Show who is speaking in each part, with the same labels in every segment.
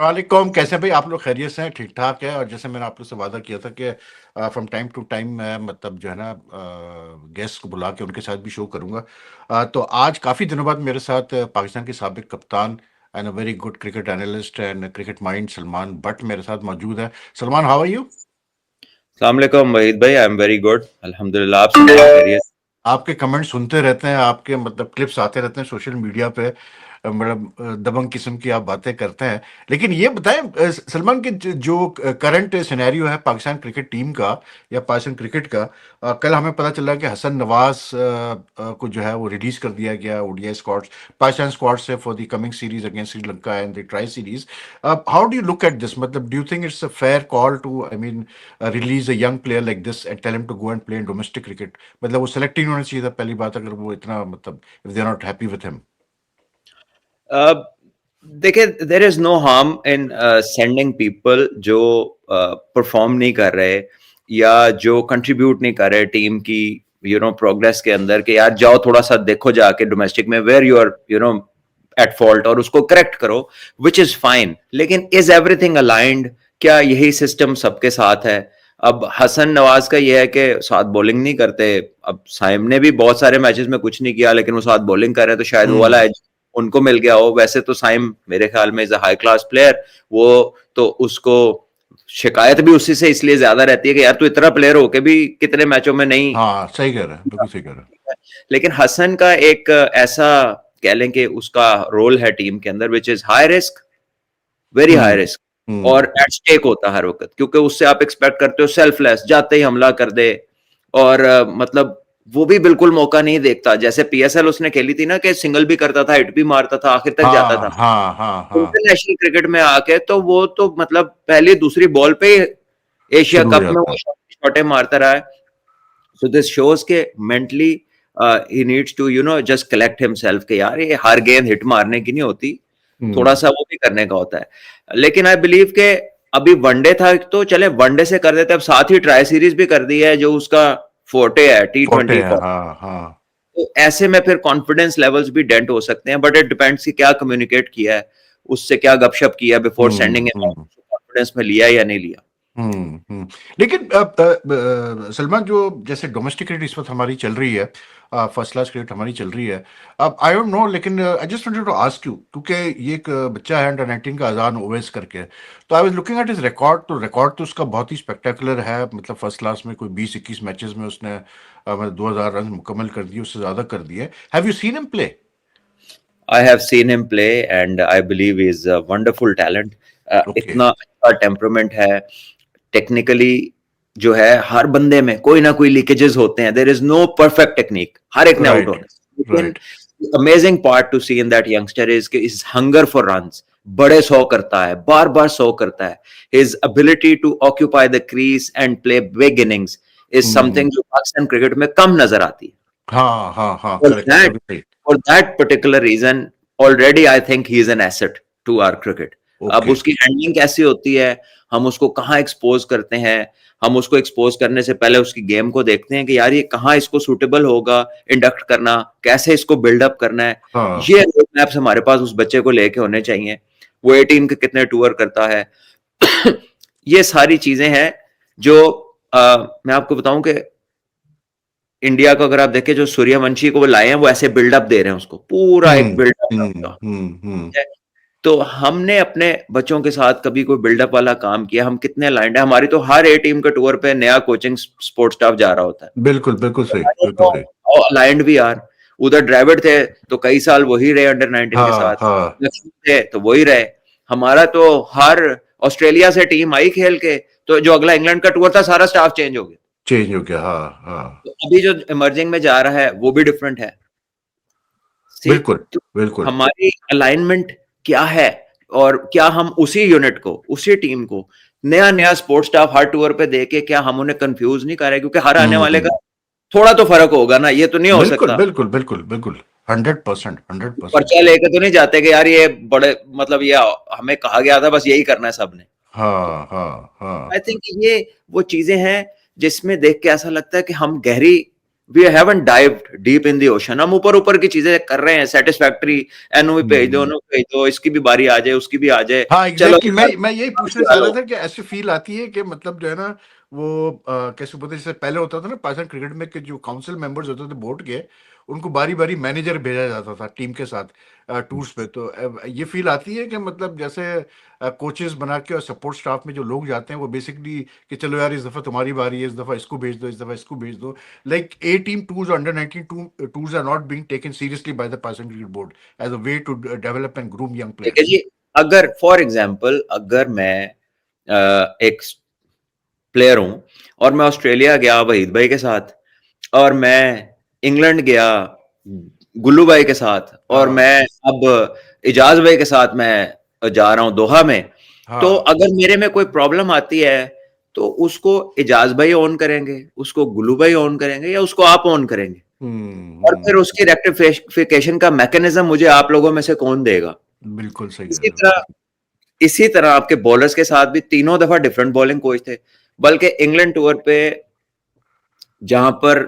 Speaker 1: वालेकुम, कैसे हैं भाई आप लोग? खैरियत से हैं? ठीक ठाक है। और जैसे मैंने आप लोग से वादा किया था कि फ्रॉम टाइम टू टाइम मैं मतलब जो है ना गेस्ट को बुला के उनके साथ भी शो करूंगा। तो आज काफ़ी दिनों बाद मेरे साथ पाकिस्तान के साबिक कप्तान and a very good cricket analyst and cricket mind Salman Butt मेरे साथ मौजूद है। Salman, how are you?
Speaker 2: अस्सलाम वालेकुम वहीद भाई, आई एम वेरी गुड अल्हम्दुलिल्लाह। आप सुनाइए, खैरियत?
Speaker 1: आपके कमेंट सुनते रहते हैं, आपके मतलब क्लिप्स आते रहते हैं सोशल मीडिया पे। मतलब दबंग किस्म की आप बातें करते हैं। लेकिन ये बताएं सलमान के जो करंट सिनेरियो है पाकिस्तान क्रिकेट टीम का या पाकिस्तान क्रिकेट का। कल हमें पता चला कि हसन नवाज को जो है वो रिलीज कर दिया गया ओडीआई स्क्वाड, पाकिस्तान स्क्वाड से for the coming series against Sri Lanka and the tri series. How do you look at this? मतलब do you think it's a fair call to, I mean, release a young player like this and tell him to go and play in domestic cricket? मतलब वो select ही नहीं होना चाहिए था, पहली बात, अगर वो इतना मतलब if they are not happy with him.
Speaker 2: देखिए, there is no harm in sending people जो परफॉर्म नहीं कर रहे या जो कंट्रीब्यूट नहीं कर रहे टीम की प्रोग्रेस के अंदर, कि यार जाओ थोड़ा सा देखो जाके डोमेस्टिक में where you are at fault और उसको करेक्ट करो, विच इज फाइन। लेकिन इज एवरीथिंग अलाइंड? क्या यही सिस्टम सबके साथ है? अब हसन नवाज का यह है कि साथ बॉलिंग नहीं करते। अब साइम ने भी बहुत सारे मैचेस में कुछ नहीं किया, लेकिन वो साथ बॉलिंग कर रहे हैं, तो शायद वो वाला
Speaker 1: हम्म।
Speaker 2: एज उनको मिल गया हो। वैसे तो साइम मेरे ख्याल में is a high class player. वो तो उसको शिकायत भी उसी से इसलिए ज्यादा रहती है कि यार तू इतना प्लेयर होके भी कितने मैचों में नहीं।
Speaker 1: हाँ, सही कह रहे हैं, बिल्कुल सही कह रहे हैं।
Speaker 2: लेकिन हसन का एक ऐसा कह लें कि उसका रोल है टीम के अंदर which is high risk, very high
Speaker 1: hmm.
Speaker 2: Risk, और
Speaker 1: हम्म।
Speaker 2: एट स्टेक होता है हर वक्त, क्योंकि उससे आप एक्सपेक्ट करते हो सेल्फलेस जाते ही हमला कर दे। और मतलब वो भी बिल्कुल मौका नहीं देखता। जैसे पीएसएल उसने खेली थी ना, कि सिंगल भी करता था, हिट भी मारता था, आखिर तक जाता
Speaker 1: हाँ
Speaker 2: था।
Speaker 1: हाँ हाँ हाँ।
Speaker 2: इंटरनेशनल क्रिकेट में आके तो वो तो मतलब पहली दूसरी बॉल पे ही एशिया
Speaker 1: शुरू हो
Speaker 2: कप में
Speaker 1: जाता
Speaker 2: वो
Speaker 1: है।
Speaker 2: शॉटें मारता रहा है। सो दिस शोज के mentally he needs to just collect himself, के यार ये हर गेंद हिट मारने की नहीं होती, थोड़ा
Speaker 1: हम्म।
Speaker 2: सा वो भी करने का होता है। लेकिन आई बिलीव के अभी वनडे था तो चले वनडे से कर देते, अब साथ ही ट्राई सीरीज भी कर दी है जो उसका फोर्टे है,
Speaker 1: छोटे
Speaker 2: T20
Speaker 1: हैं,
Speaker 2: फॉर्म।
Speaker 1: हाँ हाँ।
Speaker 2: तो ऐसे में फिर कॉन्फिडेंस लेवल्स भी डेंट हो सकते हैं, बट इट डिपेंड्स कि क्या कम्युनिकेट किया है, उससे क्या गपशप किया before sending it out,
Speaker 1: hmm.
Speaker 2: Confidence में लिया या नहीं लिया।
Speaker 1: लेकिन सलमान, जो जैसे डोमेस्टिक क्रिकेट इस वक्त हमारी चल रही है, फर्स्ट क्लास क्रिकेट हमारी चल रही है। अब आई डोंट नो, लेकिन I just wanted to ask you, क्योंकि ये एक बच्चा है अंडर 19 का, अजान ओवैस करके। तो I was looking at his record, तो रिकॉर्ड तो उसका बहुत ही स्पेक्टेकुलर है। मतलब फर्स्ट क्लास में कोई 20-21 मैचेस में उसने मतलब 2000 रन मुकम्मल कर दिए, उससे ज्यादा कर दिए। Have you seen him play?
Speaker 2: I have seen him play and I believe he is a wonderful talent.
Speaker 1: Okay.
Speaker 2: इतना अच्छा टेम्परामेंट है, टेक्निकली जो है हर बंदे में कोई ना कोई लीकेजेस होते हैं, there is no perfect technique, हर एक ने आउट
Speaker 1: राइट।
Speaker 2: होना है। लेकिन
Speaker 1: right.
Speaker 2: Amazing part to see in that youngster is is hunger for runs. बड़े 100 करता है, बार बार 100 करता है। His ability to occupy the crease and play big innings is
Speaker 1: hmm.
Speaker 2: Something जो पाकिस्तान क्रिकेट में कम नजर आती है।
Speaker 1: हाँ हाँ हाँ,
Speaker 2: For
Speaker 1: करेक्ट,
Speaker 2: that,
Speaker 1: बिल्कुल सही।
Speaker 2: for that particular reason, already I think he is an asset to our cricket. अब
Speaker 1: ओके।
Speaker 2: उसकी हैंडलिंग कैसी होती है, हम उसको कहाँ एक्सपोज करते हैं, हम उसको एक्सपोज करने से पहले उसकी गेम को देखते हैं कि यार ये कहाँ इसको सूटेबल होगा इंडक्ट करना, कैसे इसको बिल्डअप करना है।
Speaker 1: हाँ।
Speaker 2: ये रोड मैप्स हमारे पास उस बच्चे को लेके होने चाहिए। वो 18 के कितने टूर करता है। ये सारी चीजें हैं जो मैं आपको बताऊं कि इंडिया को अगर आप देखें, जो सूर्यवंशी को वो लाए हैं, वो ऐसे बिल्डअप दे रहे हैं उसको, पूरा
Speaker 1: हम्म।
Speaker 2: एक बिल्डअप है
Speaker 1: हम्म।
Speaker 2: उसका।
Speaker 1: हम्म।
Speaker 2: ठीक है? तो हमने अपने बच्चों के साथ कभी कोई बिल्डअप वाला काम किया? हम कितने अलाइंड है? हमारी तो हर ए टीम के टूर पे नया कोचिंग सपोर्ट स्टाफ जा रहा होता है।
Speaker 1: बिल्कुल बिल्कुल सही, बिल्कुल
Speaker 2: तो
Speaker 1: सही।
Speaker 2: अलाइंड भी यार, उधर ड्राविड थे तो कई साल वही रहे अंडर 19 के
Speaker 1: हाँ
Speaker 2: साथ,
Speaker 1: हाँ।
Speaker 2: लक्ष्मण थे तो वही रहे। हमारा तो हर ऑस्ट्रेलिया से टीम आई खेल के, तो जो अगला इंग्लैंड का टूर था सारा स्टाफ चेंज हो गया।
Speaker 1: चेंज हो गया, हाँ हाँ।
Speaker 2: तो अभी जो इमर्जिंग में जा रहा है वो भी डिफरेंट है। सी,
Speaker 1: बिल्कुल
Speaker 2: तो
Speaker 1: बिल्कुल।
Speaker 2: हमारी अलाइनमेंट क्या है, और क्या हम उसी यूनिट को, उसी टीम को नया नया स्पोर्ट्स स्टाफ हर टूर पे देके क्या हम उन्हें कंफ्यूज नहीं कर रहे? क्योंकि हर आने वाले
Speaker 1: हम्म।
Speaker 2: का थोड़ा तो फर्क होगा ना, ये तो नहीं हो
Speaker 1: बिल्कुल
Speaker 2: सकता।
Speaker 1: बिल्कुल बिल्कुल बिल्कुल। 100%, 100%।
Speaker 2: पर्चा लेके तो नहीं जाते कि यार ये बड़े मतलब ये हमें कहा गया था बस यही करना है सबने। तो
Speaker 1: हाँ हाँ हाँ।
Speaker 2: आई थिंक ये वो चीजें हैं जिसमें देख के ऐसा लगता है कि हम गहरी we haven't dived deep in the ocean. हम ऊपर ऊपर की चीजें कर रहे हैं, सेटिस्फैक्टरी, एनो भी भेज दो,
Speaker 1: हम्म।
Speaker 2: एनो भेज दो, इसकी भी बारी आ जाए, उसकी भी आ जाए,
Speaker 1: हाँ
Speaker 2: चलो
Speaker 1: एग्जैक्टली
Speaker 2: यार
Speaker 1: मैं यही पूछने
Speaker 2: उड़ा
Speaker 1: चाह रहा
Speaker 2: लो।
Speaker 1: था कि ऐसी फील आती है कि मतलब जो है ना वो कैसे बोलते हैं, जैसे पहले होता था ना पाकिस्तान क्रिकेट में कि जो काउंसिल मेंबर्स होते थे बोर्ड के, उनको बारी बारी मैनेजर भेजा जाता था टीम के साथ टूर्स पे। तो ये फील आती है कि मतलब जैसे कोचेस बना के और सपोर्ट स्टाफ में जो लोग जाते हैं वो बेसिकली कि चलो यार इस दफा तुम्हारी बारी है, इस दफा इसको भेज दो, इस दफा इसको भेज दो। Like a team tours, under 19 tours are not being taken seriously by the Pakistan cricket board as a way to develop and groom young
Speaker 2: देखिए
Speaker 1: प्लेयर्स।
Speaker 2: जी, अगर फॉर एग्जाम्पल अगर मैं एक प्लेयर हूं और मैं ऑस्ट्रेलिया गया वहीद भाई के साथ, और मैं इंग्लैंड गया गुल्लू भाई के साथ, और
Speaker 1: हाँ
Speaker 2: मैं अब इजाज भाई के साथ मैं जा रहा हूं दोहा में, तो
Speaker 1: हाँ।
Speaker 2: अगर मेरे में कोई प्रॉब्लम आती है तो उसको इजाज भाई ऑन करेंगे, उसको गुल्लू भाई ऑन करेंगे, या उसको आप ऑन करेंगे, और फिर
Speaker 1: हम्म।
Speaker 2: उसकी रेक्टिफिकेशन का मैकेनिज्म मुझे आप लोगों में से कौन देगा?
Speaker 1: बिल्कुल सही कह
Speaker 2: इसी
Speaker 1: रहे हो।
Speaker 2: तरह इसी तरह आपके बॉलर्स के साथ भी तीनों दफा डिफरेंट बॉलिंग कोच थे। बल्कि इंग्लैंड टूर पे जहां पर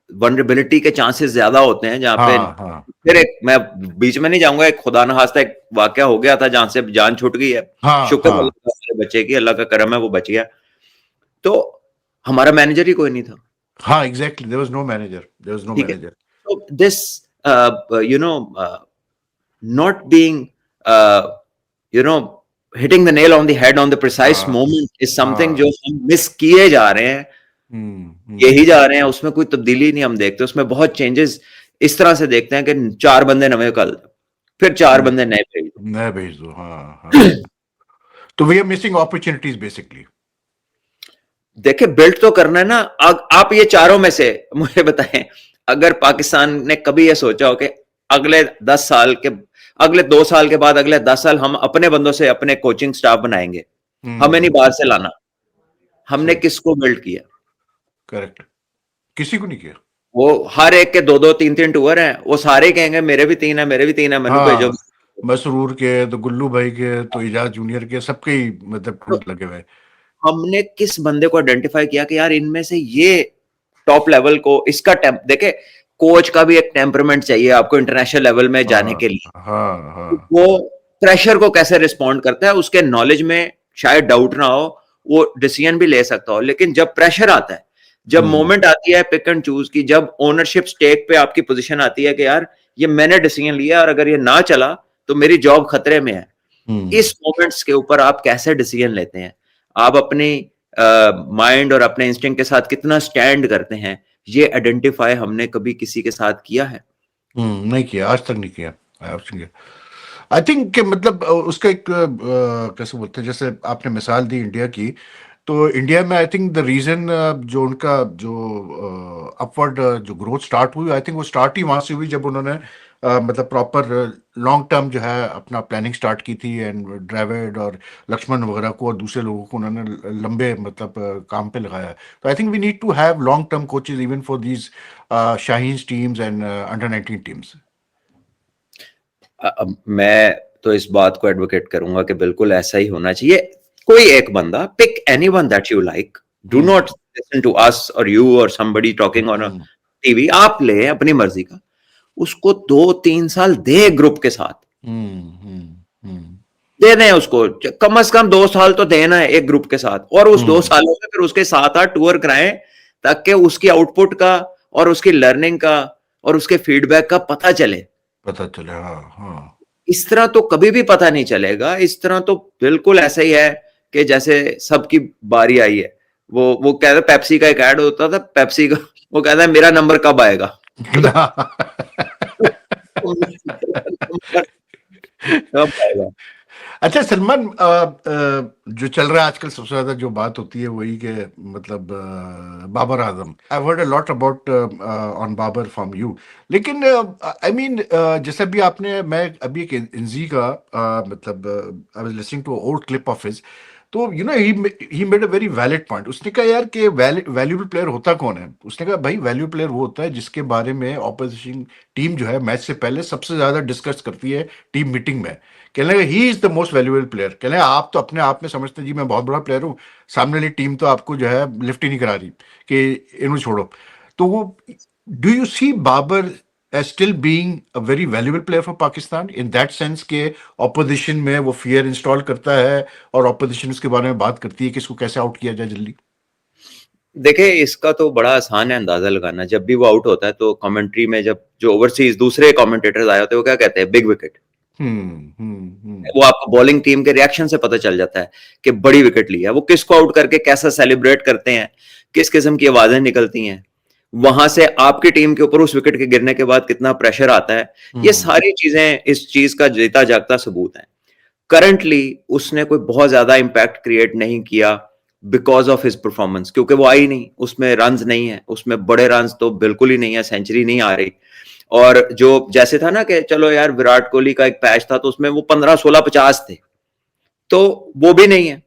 Speaker 2: वनरेबिलिटी के चांसेस ज्यादा होते हैं, जहां पे
Speaker 1: हाँ हाँ
Speaker 2: फिर एक मैं बीच में नहीं जाऊंगा, एक खुदा न खास्ता एक वाकया हो गया था जहां से जान छूट गई है।
Speaker 1: हाँ
Speaker 2: शुक्र
Speaker 1: हाँ
Speaker 2: अल्लाह का मेरे बच्चे की, अल्लाह का करम है वो बच गया। तो हमारा मैनेजर ही कोई नहीं था।
Speaker 1: हाँ exactly, there was no manager, there was no
Speaker 2: ठीक है,
Speaker 1: मैनेजर।
Speaker 2: तो this you know not being you know hitting the nail on the head on the precise
Speaker 1: हाँ
Speaker 2: moment is something जो
Speaker 1: हाँ।
Speaker 2: हम मिस किए जा रहे हैं, यही
Speaker 1: हम्म।
Speaker 2: जा रहे हैं, उसमें कोई तब्दीली नहीं हम देखते, उसमें बहुत चेंजेस इस तरह से देखते हैं कि चार बंदे नवे कल, फिर चार बंदे नए भेज
Speaker 1: नया भेज दो, हाँ
Speaker 2: दो।
Speaker 1: हाँ। तो we are missing opportunities basically.
Speaker 2: देखिए बिल्ड तो करना है ना। आप ये चारों में से मुझे बताएं, अगर पाकिस्तान ने कभी ये सोचा हो कि अगले 10 साल के, अगले 2 साल के बाद अगले 10 साल हम अपने बंदों से अपने कोचिंग स्टाफ बनाएंगे, हमें नहीं बाहर
Speaker 1: हम्म।
Speaker 2: से लाना, हमने
Speaker 1: सही।
Speaker 2: किसको बिल्ड किया?
Speaker 1: करेक्ट। किसी को नहीं किया।
Speaker 2: वो हर एक के दो दो तीन तीन टूर हैं, वो सारे कहेंगे मेरे भी तीन है, मेरे भी तीन है, मैनू भेजो।
Speaker 1: हाँ मसरूर के तो गुल्लू भाई के तो इजाज जूनियर के सबके ही मतलब
Speaker 2: तो
Speaker 1: टूर लगे हुए।
Speaker 2: हमने किस बंदे को आइडेंटिफाई किया कि यार इनमें से ये टॉप लेवल को, इसका देखे, कोच का भी एक टेम्परमेंट चाहिए आपको इंटरनेशनल लेवल में जाने
Speaker 1: हाँ
Speaker 2: के लिए।
Speaker 1: हाँ हाँ।
Speaker 2: वो प्रेशर को कैसे रिस्पॉन्ड करता है, उसके नॉलेज में शायद डाउट ना हो, वो डिसीजन भी ले सकता हो, लेकिन जब प्रेशर आता है, जब
Speaker 1: हम्म
Speaker 2: मोमेंट आती है पिक एंड चूज की, जब ओनरशिप स्टेक पे आपकी पोजीशन आती है कि यार ये मैंने डिसीजन लिया और अगर ये ना चला तो मेरी जॉब खतरे में है,
Speaker 1: हम्म।
Speaker 2: इस मोमेंट्स के ऊपर आप कैसे डिसीजन लेते हैं, आप अपनी माइंड और अपने इंस्टिंक्ट के साथ कितना स्टैंड करते हैं, ये आइडेंटिफाई हमने कभी किसी के साथ किया है?
Speaker 1: नहीं किया, आज तक नहीं किया। आई थिंक मतलब उसका एक कैसे बोलते हैं, जैसे आपने मिसाल दी इंडिया की, तो इंडिया में आई थिंक द रीजन जो उनका जो अपवर्ड जो ग्रोथ स्टार्ट हुई, आई थिंक वो स्टार्ट ही वहां से हुई जब उन्होंने मतलब प्रॉपर लॉन्ग टर्म जो है अपना प्लानिंग स्टार्ट की थी, एंड ड्राविड और लक्ष्मण वगैरह को और दूसरे लोगों को उन्होंने लंबे मतलब काम पे लगाया। तो I think we need to have long term coaches even for these Shaheen teams and under 19 teams.
Speaker 2: मैं तो इस बात को एडवोकेट करूंगा कि बिल्कुल ऐसा ही होना चाहिए। कोई एक बंदा, pick anyone that you like, do
Speaker 1: hmm
Speaker 2: not listen to us और यू और somebody talking on a
Speaker 1: hmm
Speaker 2: TV, आप ले अपनी मर्जी का, उसको 2-3 साल दे ग्रुप के साथ,
Speaker 1: हम्म।
Speaker 2: दे दें उसको, कम से कम 2 साल तो देना है एक ग्रुप के साथ, और उस दो
Speaker 1: हम्म।
Speaker 2: सालों में फिर उसके 7-8 टूर कराएं, ताकि उसकी आउटपुट का और उसकी लर्निंग का और उसके फीडबैक का पता चले।
Speaker 1: पता चले, हाँ हाँ।
Speaker 2: इस तरह तो कभी भी पता नहीं चलेगा, इस तरह तो बिल्कुल ऐसा ही है कि जैसे सबकी बारी आई है, वो कहता है, पेप्सी का एक ऐड होता था, पेप्सी का, वो कहता है मेरा नंबर कब आएगा? कब आएगा?
Speaker 1: अच्छा सलमान, जो चल रहा है आजकल सबसे ज्यादा जो बात होती है वही के मतलब Babar Azam, I heard a lot about on Babar from you. लेकिन आई मीन जैसे भी आपने, मैं अभी एक इंजी का मतलब I was listening to old clip of his, तो you know he made a very valid point. उसने कहा यार कि वैल्यूबल प्लेयर होता कौन है? उसने कहा भाई वैल्यू प्लेयर वो होता है जिसके बारे में ऑपोजिशन टीम जो है मैच से पहले सबसे ज्यादा डिस्कस करती है टीम मीटिंग में। कहने लगे he is the most valuable player. कहने लगे आप तो अपने आप में समझते हैं जी मैं बहुत बड़ा प्लेयर हूँ, सामने वाली टीम तो आपको जो है लिफ्ट ही नहीं करा रही कि इन्हें छोड़ो। तो वो Do you see Babar as still being a very valuable player for Pakistan in that sense के opposition में वो fear install करता है और opposition उसके बारे में बात करती है कि इसको कैसे आउट किया जाए जल्दी?
Speaker 2: देखिए, इसका तो बड़ा आसान है अंदाजा लगाना। जब भी वो आउट होता है तो कमेंट्री में जब जो ओवरसीज दूसरे कमेंटेटर्स आए होते हैं वो क्या कहते हैं, बिग विकेट। वो आपको बॉलिंग टीम के रिएक्शन से पता चल जाता है कि बड़ी विकेट ली है। वो किसको आउट करके कैसा सेलिब्रेट करते हैं, किस किस्म की आवाजें निकलती हैं, वहां से आपकी टीम के ऊपर उस विकेट के गिरने के बाद कितना प्रेशर आता है, ये सारी चीजें इस चीज का जीता जागता सबूत है। करंटली उसने कोई बहुत ज्यादा इंपैक्ट क्रिएट नहीं किया बिकॉज ऑफ हिज परफॉर्मेंस, क्योंकि वो आई नहीं, उसमें रन्स नहीं है, उसमें बड़े रन्स तो बिल्कुल ही नहीं है, सेंचुरी नहीं आ रही। और जो जैसे था ना कि चलो यार विराट कोहली का एक पैच था तो उसमें वो 15 16 50 थे, तो वो भी नहीं है,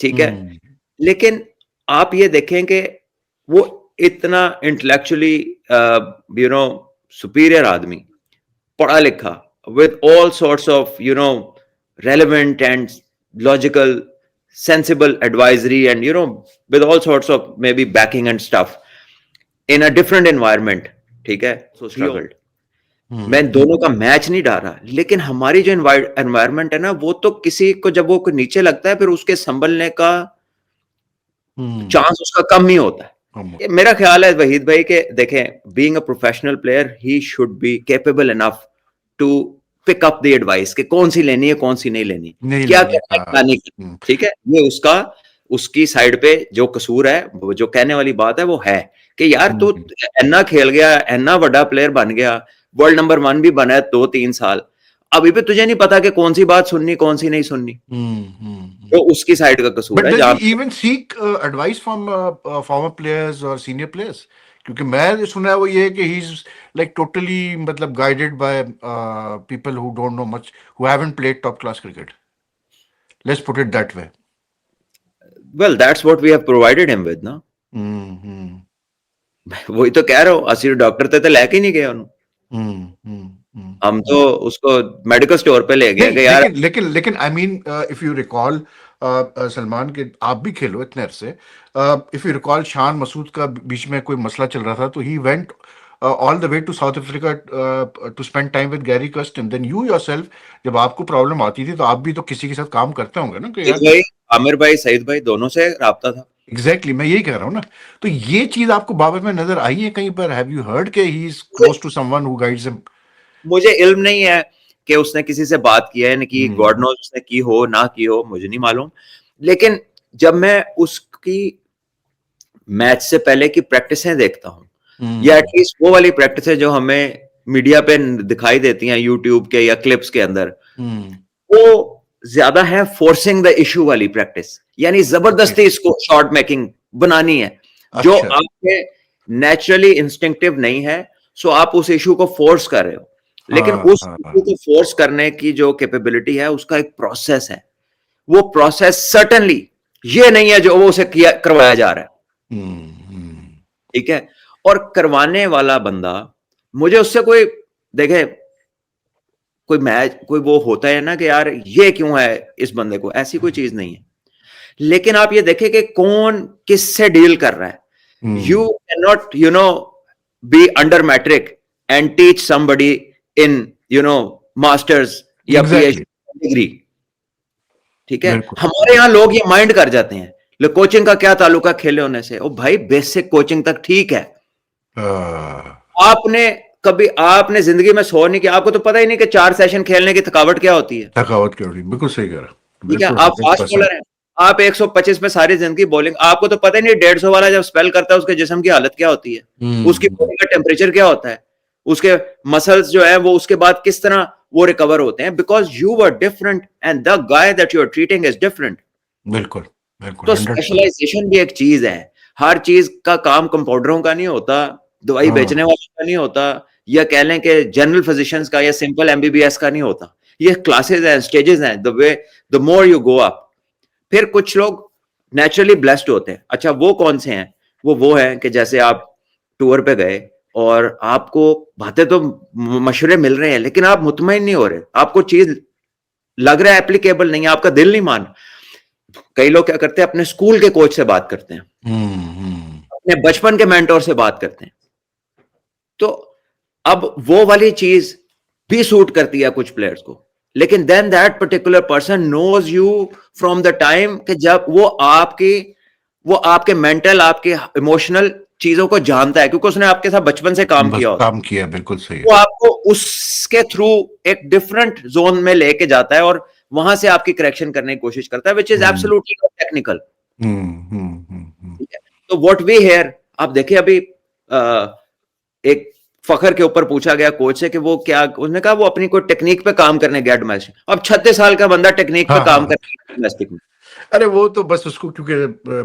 Speaker 2: ठीक है। लेकिन आप ये देखें कि वो इतना इंटेलेक्चुअली सुपीरियर आदमी, पढ़ा लिखा, with all sorts of relevant and logical sensible advisory and with all sorts of maybe backing and stuff in a different environment, ठीक है, so struggled। मैं दोनों का मैच नहीं डाला, लेकिन हमारी जो एनवायरमेंट है ना, वो तो किसी को जब वो नीचे लगता है फिर उसके संभलने का चांस उसका कम ही होता है। मेरा ख्याल है वहीद भाई के देखें, being a professional player he should be capable enough to pick up the advice कि कौन सी लेनी है कौन सी नहीं लेनी, क्या करना है क्या नहीं, ठीक है। ये उसकी साइड पे जो कसूर है, जो कहने वाली बात है वो है कि यार तू इन्ना खेल गया, इन्ना बड़ा प्लेयर बन गया, वर्ल्ड नंबर 1 भी बना है 2-3 साल, अभी भी तुझे नहीं पता कि कौन सी बात सुननी कौन सी नहीं सुननी। तो उसकी साइड का कसूर है।
Speaker 1: But does he even seek advice from former players or senior players? क्योंकि मैं सुना है वो ये है कि he's like totally मतलब guided by people who don't know much, who haven't played top class cricket. Let's put it that way.
Speaker 2: Well, that's what we have provided him with, ना। वही तो कह रहा हूँ, असली डॉक्टर तो लेके ही नहीं गए उन्होंने। हम तो उसको मेडिकल स्टोर पे ले गए कि यार।
Speaker 1: लेकिन I mean if you recall Salman के आप भी खेलो इतने अरसे, if you recall Shan Masood का बीच में कोई मसला चल रहा था तो he went all the way to South Africa to spend time with Gary Kirsten, then you yourself जब आपको प्रॉब्लम आती थी तो आप भी तो किसी के साथ काम करते होंगे ना कि यार
Speaker 2: भाई, आमिर भाई, सईद भाई, दोनों से राब्ता था।
Speaker 1: एग्जैक्टली मैं यही कह रहा हूँ ना। तो ये चीज आपको बाबर में नजर आई है कहीं पर? हैव यू हर्ड के he is close to someone who guides him?
Speaker 2: मुझे इल्म नहीं है कि उसने किसी से बात की है ना, कि गॉड नोज उसने की हो ना की हो, मुझे नहीं मालूम। लेकिन जब मैं उसकी मैच से पहले की प्रैक्टिसें देखता हूँ, या एटलीस्ट वो वाली प्रैक्टिसें जो हमें मीडिया पे दिखाई देती हैं यूट्यूब के या क्लिप्स के अंदर, वो ज्यादा है फोर्सिंग द इशू वाली प्रैक्टिस, यानी जबरदस्ती इसको शॉट मेकिंग बनानी है, जो आपके नेचुरली इंस्टिंक्टिव नहीं है। सो आप उस इशू को फोर्स कर रहे हो, लेकिन उस इशू को फोर्स करने की जो कैपेबिलिटी है उसका एक प्रोसेस है। वो प्रोसेस सर्टेनली ये नहीं है जो वो उसे करवाया जा रहा है, ठीक है। और करवाने वाला बंदा, मुझे उससे कोई देखे कोई मैच कोई वो होता है ना कि यार ये क्यों है इस बंदे को, ऐसी कोई चीज नहीं है। लेकिन आप ये देखें कि कौन किससे डील कर रहा है। You can not be under matric and teach somebody in masters या पीएचडी डिग्री, ठीक है। हमारे यहाँ लोग ये माइंड कर जाते हैं, कोचिंग का क्या ताल्लुका खेले होने से। ओ भाई, बेसिक कोचिंग तक ठीक है। आपने जिंदगी में सो नहीं किया, आपको तो पता ही नहीं कि 4 सेशन खेलने की थकावट क्या होती है।
Speaker 1: थकावट क्या होती है, बिल्कुल सही कह रहा हूं।
Speaker 2: ठीक है, आप फास्ट बॉलर हैं, आप 125 में सारी जिंदगी बॉलिंग, आपको तो पता ही नहीं 150 वाला जब स्पेल करता है उसके जिस्म की हालत क्या होती है, उसकी बॉडी का टेम्परेचर क्या होता है, उसके मसल्स जो है वो उसके बाद किस तरह वो रिकवर होते हैं, because you were different and the guy that you are treating is different.
Speaker 1: बिल्कुल
Speaker 2: तो स्पेशलाइजेशन भी एक चीज है। हर चीज का काम कंपाउंडरों का नहीं होता, दवाई बेचने वालों का नहीं होता, या कह लें कि जनरल फिजिशियंस का या सिंपल एमबीबीएस का नहीं होता। ये क्लासेस हैं, स्टेजेस हैं, the more you go up. फिर कुछ लोग नेचुरली ब्लेस्ड होते हैं। अच्छा, वो कौन से हैं? वो हैं कि जैसे आप टूर पे गए और आपको बातें तो मशवरे मिल रहे हैं, लेकिन आप मुतमईन नहीं हो रहे, आपको चीज लग रहा है एप्लीकेबल नहीं है, आपका दिल नहीं मान। कई लोग क्या करते हैं, अपने स्कूल के कोच से बात करते हैं, अपने बचपन के मेंटोर से बात करते हैं, तो अब वो वाली चीज भी सूट करती है कुछ प्लेयर्स को, लेकिन then that particular person knows you from the time कि जब वो आपके मेंटल, आपके इमोशनल चीजों को जानता है, क्योंकि उसने आपके साथ बचपन से काम
Speaker 1: बस
Speaker 2: किया होता है।
Speaker 1: काम किया, बिल्कुल सही है।
Speaker 2: वो आपको उसके थ्रू एक डिफरेंट जोन में लेके जाता है और वहां से आपकी करेक्शन करने की कोशिश करता है, which is
Speaker 1: hmm
Speaker 2: absolutely not technical.
Speaker 1: Hmm.
Speaker 2: ठीक है, तो व्हाट वी हेयर, आप देखिए अभी एक फखर के ऊपर पूछा गया कोच से कि वो क्या, उसने कहा वो अपनी कोई टेक्निक पे काम करने गया डोमेस्टिक। अब 36 साल का बंदा टेक्निक पे
Speaker 1: हाँ
Speaker 2: काम
Speaker 1: हाँ,
Speaker 2: करने गया डोमेस्टिक में।
Speaker 1: अरे वो तो बस उसको क्योंकि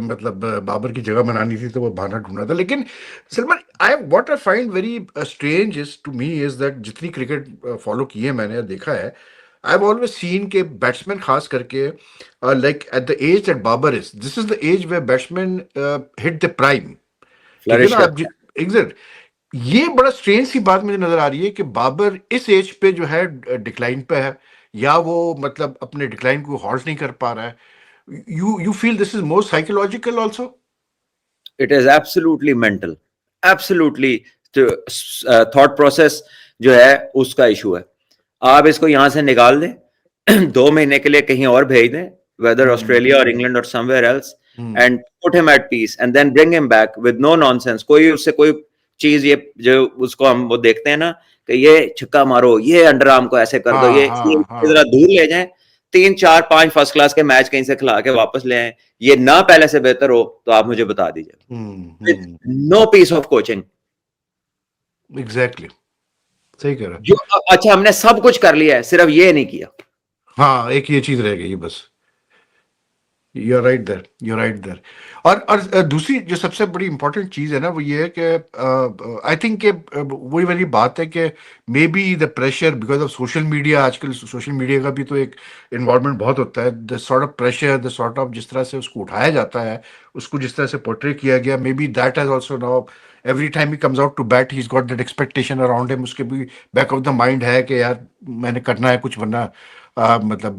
Speaker 1: मतलब बाबर की जगह बनानी थी तो वो बहाना ढूंढा था। लेकिन Salman, I what I find very strange is to me is that जितनी क्रिकेट फॉलो की है मैंने, देखा है, आई हैव ऑलवेज सीन के बैट्समैन खास करके like at the age that Babar is, this is the age where batsman hit the prime. ठीक है
Speaker 2: फ्लरिश
Speaker 1: ना आप?
Speaker 2: करता है।
Speaker 1: एग्जैक्ट। ये बड़ा स्ट्रेंज सी बात मुझे नजर आ रही है कि बाबर इस एज पे जो है डिक्लाइन पे है, या वो मतलब अपने डिक्लाइन को हॉल्ट नहीं कर पा रहा है। You feel this is more psychological also?
Speaker 2: It is absolutely mental, absolutely thought process जो है उसका इशू है। आप इसको यहां से निकाल दें 2 महीने के लिए कहीं और भेज दें, वेदर
Speaker 1: हम्म
Speaker 2: ऑस्ट्रेलिया और इंग्लैंड और somewhere else,
Speaker 1: hmm
Speaker 2: and put him at peace and then bring him back with no nonsense. कोई उससे कोई चीज, ये जो उसको हम वो देखते हैं ना कि ये छक्का मारो, ये अंडर आर्म को ऐसे कर दो,
Speaker 1: हाँ
Speaker 2: ये
Speaker 1: हाँ
Speaker 2: जरा
Speaker 1: हाँ।
Speaker 2: दूर ले जाएं, 3 4 5 फर्स्ट क्लास के मैच कहीं से खिला के वापस ले आए, ये ना पहले से बेहतर हो तो आप मुझे बता दीजिए। With
Speaker 1: hmm.
Speaker 2: No piece of coaching.
Speaker 1: Exactly, सही कह रहा है।
Speaker 2: जो अच्छा हमने सब कुछ कर लिया है, सिर्फ ये नहीं किया।
Speaker 1: हाँ, एक ये चीज रह गई बस। You are right there, you are right there. और दूसरी जो सबसे बड़ी इंपॉर्टेंट चीज है ना, वो ये है कि आई थिंक कि वही वाली बात है कि may be the pressure because of social media, आजकल सोशल मीडिया का भी तो एक इन्वॉल्वमेंट बहुत होता है, the sort of pressure, the sort of जिस तरह से उसको उठाया जाता है, उसको जिस तरह से पोर्ट्रे किया गया, may be that has also now every time he comes out to bat he is got that expectation around him, उसके भी बैक ऑफ द माइंड है कि यार मैंने करना है कुछ, वरना मतलब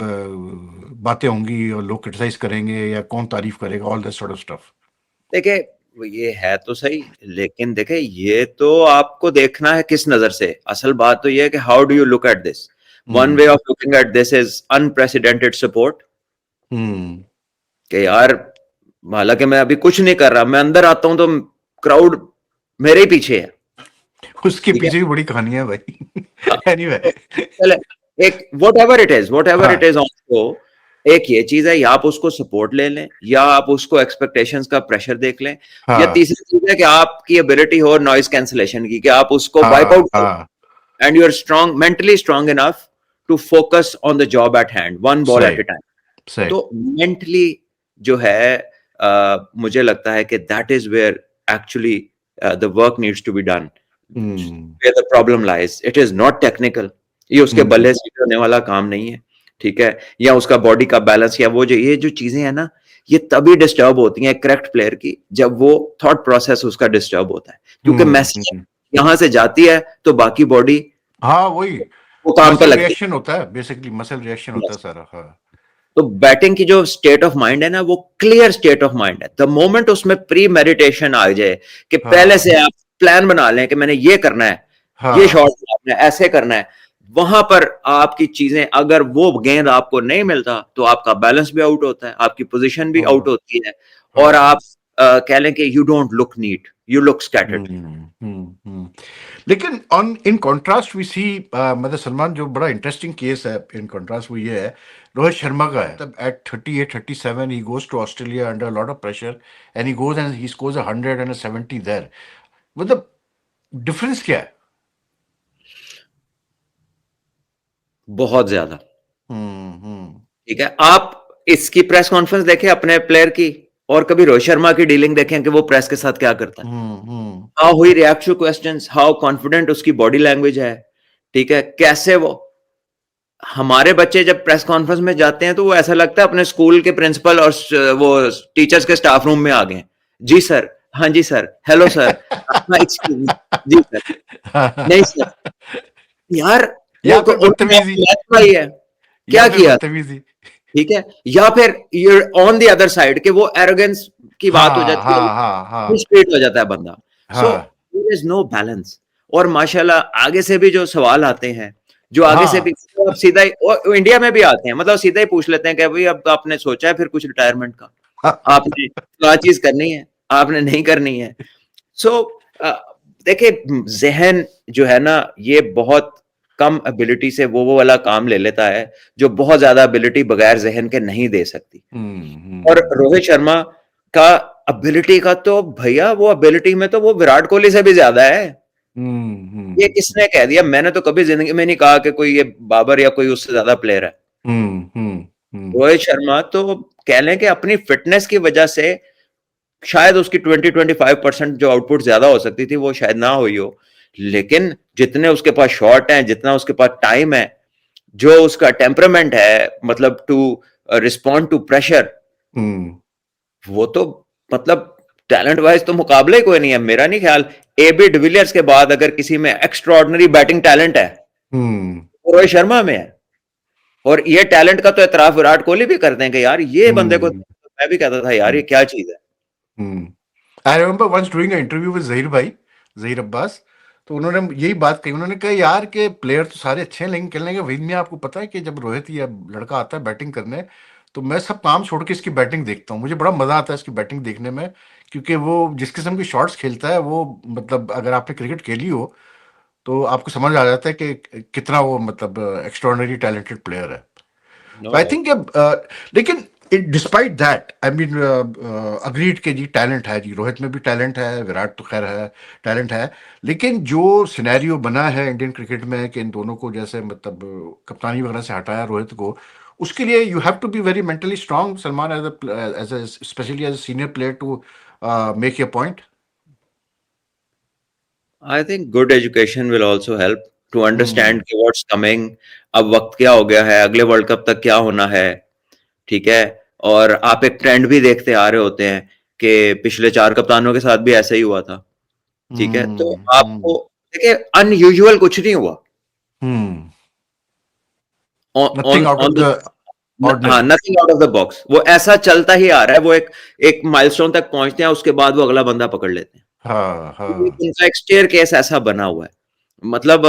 Speaker 1: बातें होंगी और लोग क्रिटिसाइज करेंगे या कौन तारीफ करेगा, all that sort of stuff.
Speaker 2: देखिए ये है तो सही, लेकिन देखिए ये तो आपको देखना है किस नजर से। असल बात तो ये है कि how do you look at this. One way
Speaker 1: hmm
Speaker 2: of looking at this is unprecedented support,
Speaker 1: hmm.
Speaker 2: कि यार हालांकि मैं अभी कुछ नहीं कर रहा, मैं अंदर आता हूं तो क्राउड मेरे ही पीछे है।
Speaker 1: उसके
Speaker 2: ठीक है,
Speaker 1: पीछे भी बड़ी कहानी है भाई।
Speaker 2: हाँ,
Speaker 1: एनीवे।
Speaker 2: तो चले एक वट एवर
Speaker 1: हाँ
Speaker 2: इट इज ऑल्सो, एक ये चीज है, या आप उसको सपोर्ट ले लें या आप उसको एक्सपेक्टेशंस का प्रेशर देख लें, या
Speaker 1: हाँ
Speaker 2: तीसरी चीज है कि आपकी एबिलिटी हो नॉइज कैंसलेशन की, कि आप उसको वाइप
Speaker 1: हाँ
Speaker 2: आउट कर
Speaker 1: हाँ।
Speaker 2: And you are strong, mentally strong enough to focus on the job at hand, one ball
Speaker 1: सही
Speaker 2: एट ए टाइम।
Speaker 1: सही।
Speaker 2: तो मेंटली जो है मुझे लगता है कि that is where actually the work needs to be done,
Speaker 1: hmm
Speaker 2: where the problem lies. It is not technical. ये उसके
Speaker 1: हम्म
Speaker 2: बल्ले से होने वाला काम नहीं है। ठीक है, या उसका बॉडी का बैलेंस, या वो जो ये जो चीजें हैं ना, ये तभी डिस्टर्ब होती हैं करेक्ट प्लेयर की जब वो थॉट प्रोसेस उसका डिस्टर्ब होता है, क्योंकि मैसेज
Speaker 1: हम्म।
Speaker 2: यहां से जाती है तो बाकी बॉडी
Speaker 1: हाँ वही,
Speaker 2: वो काम पे
Speaker 1: मसल
Speaker 2: लगती
Speaker 1: रिएक्शन होता है, बेसिकली मसल रिएक्शन
Speaker 2: है।
Speaker 1: होता है सारा। हाँ
Speaker 2: तो बैटिंग की जो स्टेट ऑफ माइंड है ना, वो क्लियर स्टेट ऑफ माइंड है। द मोमेंट उसमें प्री मेडिटेशन आ जाए कि पहले
Speaker 1: हाँ
Speaker 2: से आप प्लान बना लें कि मैंने ये करना है, ये
Speaker 1: हाँ।
Speaker 2: शॉट मारना है, ऐसे करना है, वहां पर आपकी चीजें, अगर वो गेंद आपको नहीं मिलता तो आपका बैलेंस भी आउट होता है, आपकी पोजीशन भी आउट
Speaker 1: हाँ
Speaker 2: होती है, और
Speaker 1: हाँ।
Speaker 2: आप कह लें कि you don't look neat, you look scattered.
Speaker 1: Hmm. लेकिन on in contrast we see, मतलब सलमान, जो बड़ा इंटरेस्टिंग केस है इन कॉन्ट्रास्ट वो ये है, रोहित शर्मा का है। मतलब at 38 37 he goes to Australia under lot of pressure and he goes and he scores 170 there. मतलब डिफरेंस क्या है?
Speaker 2: बहुत ज्यादा।
Speaker 1: हम्म।
Speaker 2: ठीक है, आप इसकी प्रेस कॉन्फ्रेंस देखें अपने प्लेयर की, और कभी रोहित शर्मा की डीलिंग देखें कि वो प्रेस के साथ क्या करता है,
Speaker 1: hmm.
Speaker 2: How he react to questions, how confident उसकी बॉडी लैंग्वेज है। ठीक है, कैसे वो, हमारे बच्चे जब प्रेस कॉन्फ्रेंस में जाते हैं तो वो ऐसा लगता है अपने स्कूल के प्रिंसिपल और वो टीचर्स के स्टाफ रूम में आ गए। जी सर, हाँ जी सर, हेलो सर, हाँ एक्सक्यूज मी, जी सर, नहीं सर। यार वो
Speaker 1: या फिर बदतमीजी,
Speaker 2: भाई है,
Speaker 1: या
Speaker 2: क्या
Speaker 1: फिर
Speaker 2: किया।
Speaker 1: बदतमीजी।
Speaker 2: ठीक है, या फिर you're on the other side कि वो एरोगेंस की बात हो
Speaker 1: हाँ
Speaker 2: जाती है,
Speaker 1: हाँ हाँ हाँ
Speaker 2: स्ट्रेट हो जाता है बंदा। सो
Speaker 1: हाँ।
Speaker 2: There is no balance. और माशाल्लाह आगे से भी जो सवाल आते हैं, जो आगे से
Speaker 1: हाँ
Speaker 2: भी तो अब सीधा ही और इंडिया में भी आते हैं, मतलब सीधा ही पूछ लेते हैं कि भाई अब तो आपने सोचा है फिर कुछ रिटायरमेंट का, आपने क्या चीज करनी है, आपने नहीं करनी है। सो देखिए जहन जो है ना ये बहुत कम एबिलिटी से वो वाला काम ले लेता है जो बहुत ज्यादा एबिलिटी बगैर जहन के नहीं दे सकती। और रोहित शर्मा का एबिलिटी का तो भैया वो एबिलिटी में तो वो विराट कोहली से भी ज्यादा है। ये किसने कह दिया? मैंने तो कभी जिंदगी में नहीं कहा कि कोई ये बाबर या कोई उससे ज्यादा प्लेयर है। रोहित शर्मा तो कह लें कि अपनी फिटनेस की वजह से शायद उसकी 20-25% जो आउटपुट ज्यादा हो सकती थी वो शायद ना हुई हो, लेकिन जितने उसके पास शॉट हैं, जितना उसके पास टाइम है, जो उसका टेम्परामेंट है, मतलब टू रिस्पॉन्ड टू प्रेशर, वो तो मतलब टैलेंट वाइज तो मुकाबले ही कोई नहीं है। मेरा नहीं ख्याल एबी डिविलियर्स के बाद अगर किसी में एक्स्ट्रा ऑर्डिनरी बैटिंग टैलेंट है वो रोहित शर्मा में है। और ये टैलेंट का तो एतराफ विराट कोहली भी करते हैं कि यार ये बंदे को, मैं भी कहता था यार ये क्या चीज है।
Speaker 1: I remember once doing a interview with Zaheer भाई, जहीर अब्बास। तो उन्होंने यही बात कही, उन्होंने कहा यार के प्लेयर तो सारे अच्छे हैं लेकिन खेलने के वही में आपको पता है कि जब रोहित या लड़का आता है बैटिंग करने, तो मैं सब काम छोड़ के इसकी बैटिंग देखता हूँ, मुझे बड़ा मजा आता है इसकी बैटिंग देखने में, क्योंकि वो जिस किस्म की शॉट्स खेलता है वो, मतलब अगर आपने क्रिकेट खेली हो तो आपको समझ आ जाता है कि कितना वो मतलब एक्स्ट्रॉर्डनरी टैलेंटेड प्लेयर है।
Speaker 2: नो
Speaker 1: तो आई
Speaker 2: डाउट।
Speaker 1: थिंक लेकिन despite that I mean agreed के जी टैलेंट है जी, रोहित में भी टैलेंट है, विराट तो खैर है, टैलेंट है। लेकिन जो सिनेरियो बना है इंडियन क्रिकेट में कि इन दोनों को जैसे मतलब कप्तानी वगैरह से हटाया रोहित को, उसके लिए you have to be very mentally strong Salman, as a especially as a senior player to make your point.
Speaker 2: I think good education will also help to
Speaker 1: hmm
Speaker 2: understand कि व्हाट्स कमिंग, अब वक्त क्या हो गया है, अगले वर्ल्ड कप तक क्या होना है, ठीक है। और आप एक ट्रेंड भी देखते आ रहे होते हैं कि पिछले 4 कप्तानों के साथ भी ऐसा ही हुआ था, ठीक है। तो आपको
Speaker 1: हम्म
Speaker 2: देखिए अनयूजुअल कुछ नहीं हुआ
Speaker 1: hmm
Speaker 2: on
Speaker 1: nothing out of
Speaker 2: on the,
Speaker 1: the
Speaker 2: हाँ,
Speaker 1: ordinary.
Speaker 2: Nothing out of the box, वो ऐसा चलता ही आ रहा है। वो एक एक माइलस्टोन तक पहुंचते हैं, उसके बाद वो अगला बंदा पकड़ लेते हैं।
Speaker 1: हाँ हाँ।
Speaker 2: उनका एक स्टेयर केस ऐसा बना हुआ है। मतलब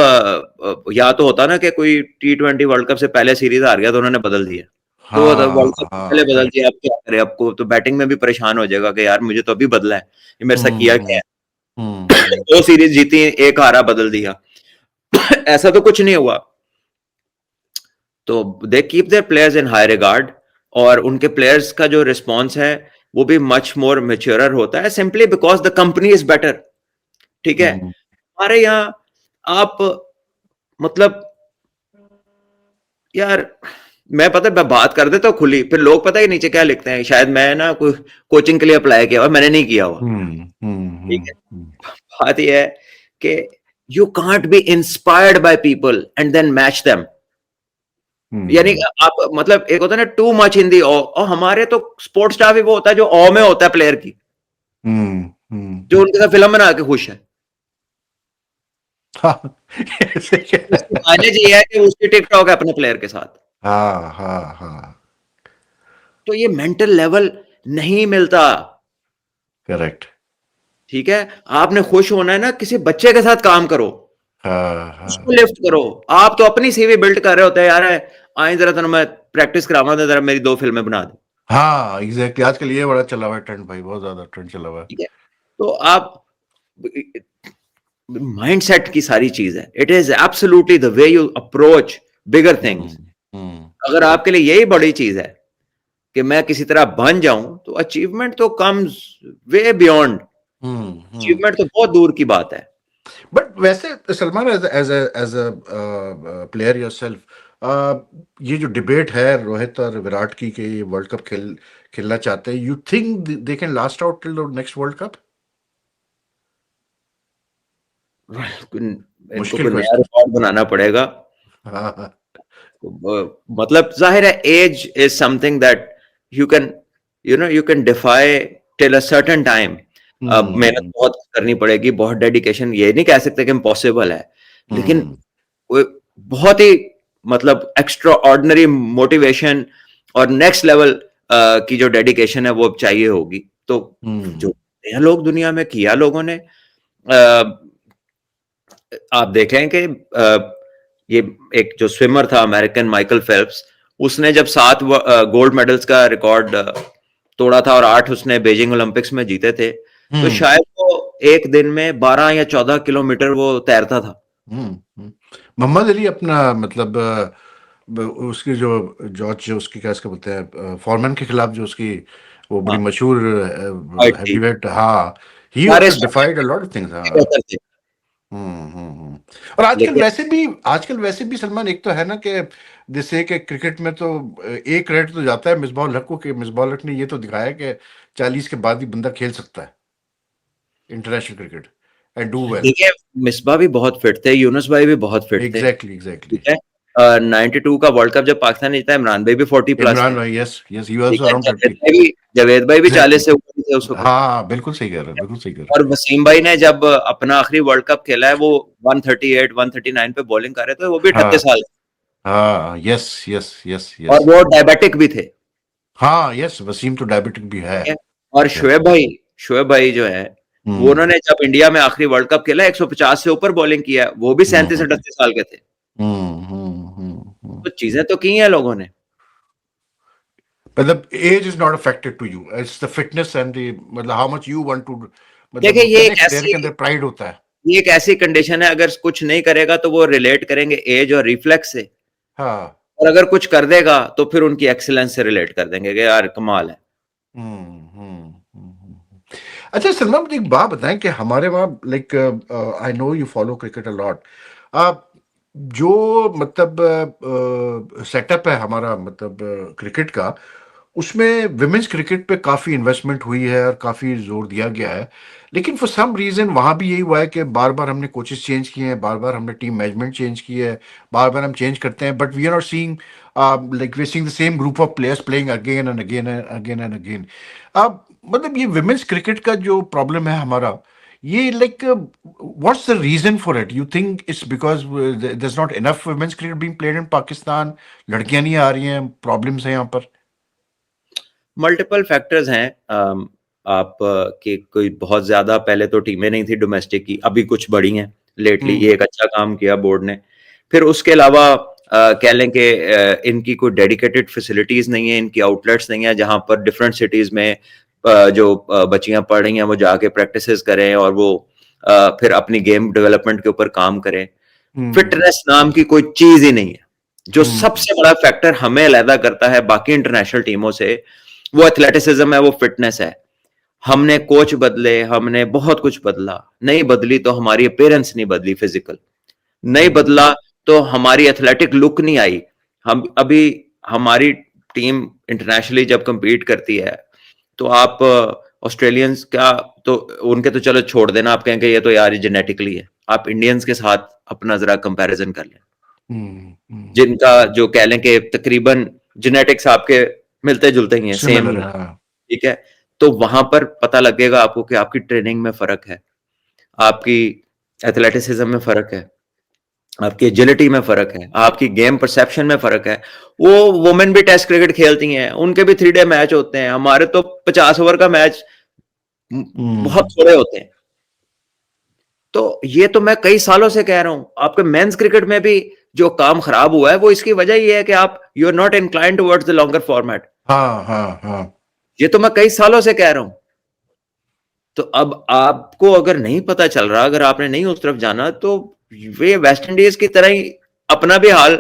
Speaker 2: या तो होता ना कि कोई T20 वर्ल्ड कप से पहले सीरीज हार गया तो उन्होंने बदल दिया, तो
Speaker 1: हाँ
Speaker 2: वर्ल्ड कप से पहले
Speaker 1: हाँ
Speaker 2: बदल
Speaker 1: करेक्ट।
Speaker 2: दिया, अब क्या करें, आपको तो बैटिंग में भी परेशान हो जाएगा कि यार मुझे तो अभी बदला है, ये मेरे साथ किया क्या
Speaker 1: हम्म
Speaker 2: है।
Speaker 1: हम्म
Speaker 2: 2 सीरीज जीती, एक हारा, बदल दिया। ऐसा तो कुछ नहीं हुआ। तो they keep their players in high regard, और उनके प्लेयर्स का जो रिस्पॉन्स है वो भी मच मोर मेच्योर होता है, simply because the company is better, ठीक है।
Speaker 1: हम्म
Speaker 2: हमारे यहाँ आप मतलब यार, मैं पता है मैं बात कर देता हूँ खुली, फिर लोग पता है नीचे क्या लिखते हैं, शायद मैं ना कोई कोचिंग के लिए अप्लाई किया हुआ, मैंने नहीं किया हुआ, ठीक है।
Speaker 1: हम्म
Speaker 2: बात यह है कि you can't be inspired by people and then match them. यानी
Speaker 1: हम्म
Speaker 2: आप मतलब एक होता है ना टू मच इन दी ऑ, और हमारे तो स्पोर्ट्स स्टाफ ही वो होता है जो ऑ में होता है प्लेयर की, जो
Speaker 1: हम्म।
Speaker 2: उनके साथ फिल्म बना के खुश है।
Speaker 1: हाँ ऐसे
Speaker 2: उसकी
Speaker 1: क्या?
Speaker 2: माइलेज ये है कि उसकी टिकटॉक है अपने प्लेयर के साथ।
Speaker 1: हाँ हाँ हाँ
Speaker 2: तो ये मेंटल लेवल नहीं मिलता,
Speaker 1: करेक्ट।
Speaker 2: ठीक है। आपने खुश होना है ना, किसी बच्चे के साथ काम करो,
Speaker 1: हाँ
Speaker 2: उसको
Speaker 1: हाँ
Speaker 2: लिफ्ट करो। आप तो अपनी सीवी बिल्ड कर रहे होते हैं यार, आए जरा तेन मैं प्रैक्टिस करावा दे, जरा मेरी 2 फिल्में बना दे,
Speaker 1: हाँ एग्जैक्टली, आजकल ये बड़ा चला हुआ है ट्रेंड भाई, बहुत ज्यादा ट्रेंड चला हुआ है।
Speaker 2: ठीक है। तो आप माइंडसेट की सारी चीज है, it is absolutely the way you approach bigger things.
Speaker 1: Hmm
Speaker 2: अगर आपके लिए यही बड़ी चीज है कि मैं किसी तरह बन जाऊं, तो अचीवमेंट तो comes way beyond,
Speaker 1: hmm.
Speaker 2: Achievement तो बहुत दूर की बात है।
Speaker 1: बट वैसे Salman, as a player yourself, ये जो डिबेट है रोहित और विराट की कि ये वर्ल्ड कप खेलना चाहते हैं, you think they can last out till the next world cup?
Speaker 2: इनको
Speaker 1: मुश्किल
Speaker 2: कोई नया
Speaker 1: क्वेश्चन।
Speaker 2: रिकॉर्ड बनाना पड़ेगा।
Speaker 1: हाँ हाँ।
Speaker 2: मतलब जाहिर है age is something that you can, you can defy till a certain time. अब मेहनत
Speaker 1: हम्म
Speaker 2: बहुत करनी पड़ेगी, बहुत डेडिकेशन, ये नहीं कह सकते कि इम्पॉसिबल है, लेकिन
Speaker 1: हम्म
Speaker 2: वो बहुत ही मतलब एक्स्ट्रा ऑर्डिनरी मोटिवेशन और नेक्स्ट लेवल की जो डेडिकेशन है वो चाहिए होगी। तो जो
Speaker 1: हम्म
Speaker 2: नया लोग दुनिया में किया लोगों ने, आप देखें कि ये एक जो स्विमर था अमेरिकन माइकल फेल्प्स, उसने जब 7 गोल्ड मेडल्स का रिकॉर्ड तोड़ा था और 8 उसने बीजिंग ओलंपिक्स में जीते थे, तो
Speaker 1: हम्म
Speaker 2: शायद वो एक दिन में 12 या 14 किलोमीटर वो तैरता था।
Speaker 1: मोहम्मद अली अपना मतलब उसकी जो जॉर्ज जो उसकी क्या इसका बोलते हैं फॉरमैन के खिलाफ जो उसकी वो बड़ी
Speaker 2: हाँ,
Speaker 1: मशहूर
Speaker 2: फाइट थी।
Speaker 1: हैवीवेट, हाँ, ही
Speaker 2: सारे
Speaker 1: also डिफाइड a lot of things, हाँ।
Speaker 2: बेहतर थे।
Speaker 1: और आजकल
Speaker 2: लेकिन
Speaker 1: वैसे भी सलमान, एक तो है ना कि जैसे कि क्रिकेट में तो एक क्रेडिट तो जाता है मिसबाह हक को, कि मिसबाह हक ने ये तो दिखाया कि 40 के बाद ही बंदा खेल सकता है international cricket and do well.
Speaker 2: देखिए, मिसबा भी बहुत फिट थे, यूनुस भाई भी बहुत फिट थे,
Speaker 1: एग्जैक्टली, एग्जैक्टली।
Speaker 2: ठीक है। 92 का वर्ल्ड कप जब पाकिस्तान ने जीता, इमरान भाई भी 40 प्लस थे,
Speaker 1: इमरान भाई, यस यस, ही
Speaker 2: ठीक
Speaker 1: वाज
Speaker 2: है।
Speaker 1: अराउंड 30।
Speaker 2: जावेद भाई भी 40
Speaker 1: एग्जैक्टली,
Speaker 2: से ऊपर ही थे उस वक्त।
Speaker 1: हाँ, बिल्कुल सही कह रहे हैं, बिल्कुल सही कह रहे
Speaker 2: और वसीम भाई ने जब अपना आखिरी वर्ल्ड कप खेला है, वो 138 139 पे बॉलिंग कर रहे थे, वो भी
Speaker 1: हैं।
Speaker 2: 38
Speaker 1: हाँ,
Speaker 2: साल के,
Speaker 1: हाँ, यस यस यस
Speaker 2: और
Speaker 1: यस।
Speaker 2: वो डायबिटिक भी थे,
Speaker 1: हाँ, यस, वसीम तो डायबिटिक भी है।
Speaker 2: ठीक है। और शोएब भाई जो है, वो
Speaker 1: हम्म
Speaker 2: उन्होंने जब इंडिया में आखिरी वर्ल्ड कप खेला 150 से ऊपर बॉलिंग किया है, वो भी
Speaker 1: हम्म
Speaker 2: 37 38 साल के थे।
Speaker 1: हम्म।
Speaker 2: तो चीजें तो की हैं लोगों ने।
Speaker 1: मतलब age is not a factor to you, it's the fitness and the मतलब how much you want to, मतलब
Speaker 2: देखिए,
Speaker 1: होता है ना, एक प्लेयर के अंदर प्राइड होता है।
Speaker 2: ये एक ऐसी कंडीशन है, अगर कुछ नहीं करेगा तो वो रिलेट करेंगे एज और रिफ्लेक्स से,
Speaker 1: हाँ।
Speaker 2: और अगर कुछ कर देगा तो फिर उनकी एक्सीलेंस से रिलेट कर देंगे कि यार कमाल है।
Speaker 1: अच्छा सलमान, मुझे एक बात बताएं कि हमारे वहाँ like I know you follow cricket a lot, आप जो मतलब सेटअप है हमारा मतलब क्रिकेट का, उसमें विमेंस क्रिकेट पे काफ़ी इन्वेस्टमेंट हुई है और काफ़ी जोर दिया गया है, लेकिन फॉर सम रीज़न वहाँ भी यही हुआ है कि बार बार हमने कोचेस चेंज किए हैं, बार बार हमने टीम मैनेजमेंट चेंज की है, बार बार हम चेंज करते हैं, but we are not seeing like we seeing the same group of players playing again and again and again and again. अब मतलब ये विमेंस क्रिकेट का जो प्रॉब्लम है हमारा, ये like what's the reason for it, you think it's because there is not enough women's cricket being played in Pakistan, लड़कियां नहीं आ रही हैं, प्रॉब्लम्स हैं यहाँ पर?
Speaker 2: मल्टीपल फैक्टर्स हैं। आप कि कोई बहुत ज्यादा पहले तो टीमें नहीं थी डोमेस्टिक की, अभी कुछ बड़ी हैं लेटली,
Speaker 1: हम्म
Speaker 2: ये एक अच्छा काम किया बोर्ड ने। फिर उसके अलावा कह लें कि इनकी कोई डेडिकेटेड फैसिलिटीज नहीं है, इनकी आउटलेट्स नहीं है जहां पर डिफरेंट सिटीज में जो बच्चियां पढ़ रही हैं वो जाके प्रैक्टिसेस करें और वो फिर अपनी गेम डेवलपमेंट के ऊपर काम करें।
Speaker 1: हम्म
Speaker 2: फिटनेस नाम की कोई चीज ही नहीं है। जो
Speaker 1: हम्म
Speaker 2: सबसे बड़ा फैक्टर हमें अलहदा करता है बाकी इंटरनेशनल टीमों से, वो एथलेटिसिज्म है, वो फिटनेस है। हमने कोच बदले, हमने बहुत कुछ बदला, नहीं बदली तो हमारी अपीयरेंस नहीं बदली, फिजिकल नहीं
Speaker 1: हम्म
Speaker 2: बदला तो हमारी एथलेटिक लुक नहीं आई। हम अभी हमारी टीम इंटरनेशनली जब compete करती है, तो आप ऑस्ट्रेलियंस का तो उनके तो चलो छोड़ देना, आप कहेंगे ये तो यार जेनेटिकली है। आप इंडियंस के साथ अपना जरा कंपैरिजन कर लें,
Speaker 1: हम्म।
Speaker 2: जिनका जो कह लें कि तकरीबन जेनेटिक्स आपके मिलते जुलते ही हैं, सेम ही
Speaker 1: सिमिलर
Speaker 2: है,
Speaker 1: है, हाँ।
Speaker 2: ठीक है। तो वहां पर पता लगेगा आपको कि आपकी ट्रेनिंग में फर्क है, आपकी एथलेटिसिज्म में फर्क है, आपकी एजिलिटी में फर्क है, आपकी गेम परसेप्शन में फर्क है। वो वुमेन भी टेस्ट क्रिकेट खेलती हैं, उनके भी 3 डे मैच होते हैं, हमारे तो 50 ओवर का मैच बहुत
Speaker 1: हम्म
Speaker 2: थोड़े होते हैं। तो ये तो मैं कई सालों से कह रहा हूं, आपके मेंस क्रिकेट में भी जो काम खराब हुआ है वो इसकी वजह ये है कि आप you are not incline towards the longer format.
Speaker 1: हाँ हाँ हाँ।
Speaker 2: ये तो मैं कई सालों से कह रहा हूं। तो अब आपको अगर नहीं पता चल रहा, अगर आपने नहीं उस तरफ जाना, तो वे वेस्ट इंडीज की तरह ही अपना भी हाल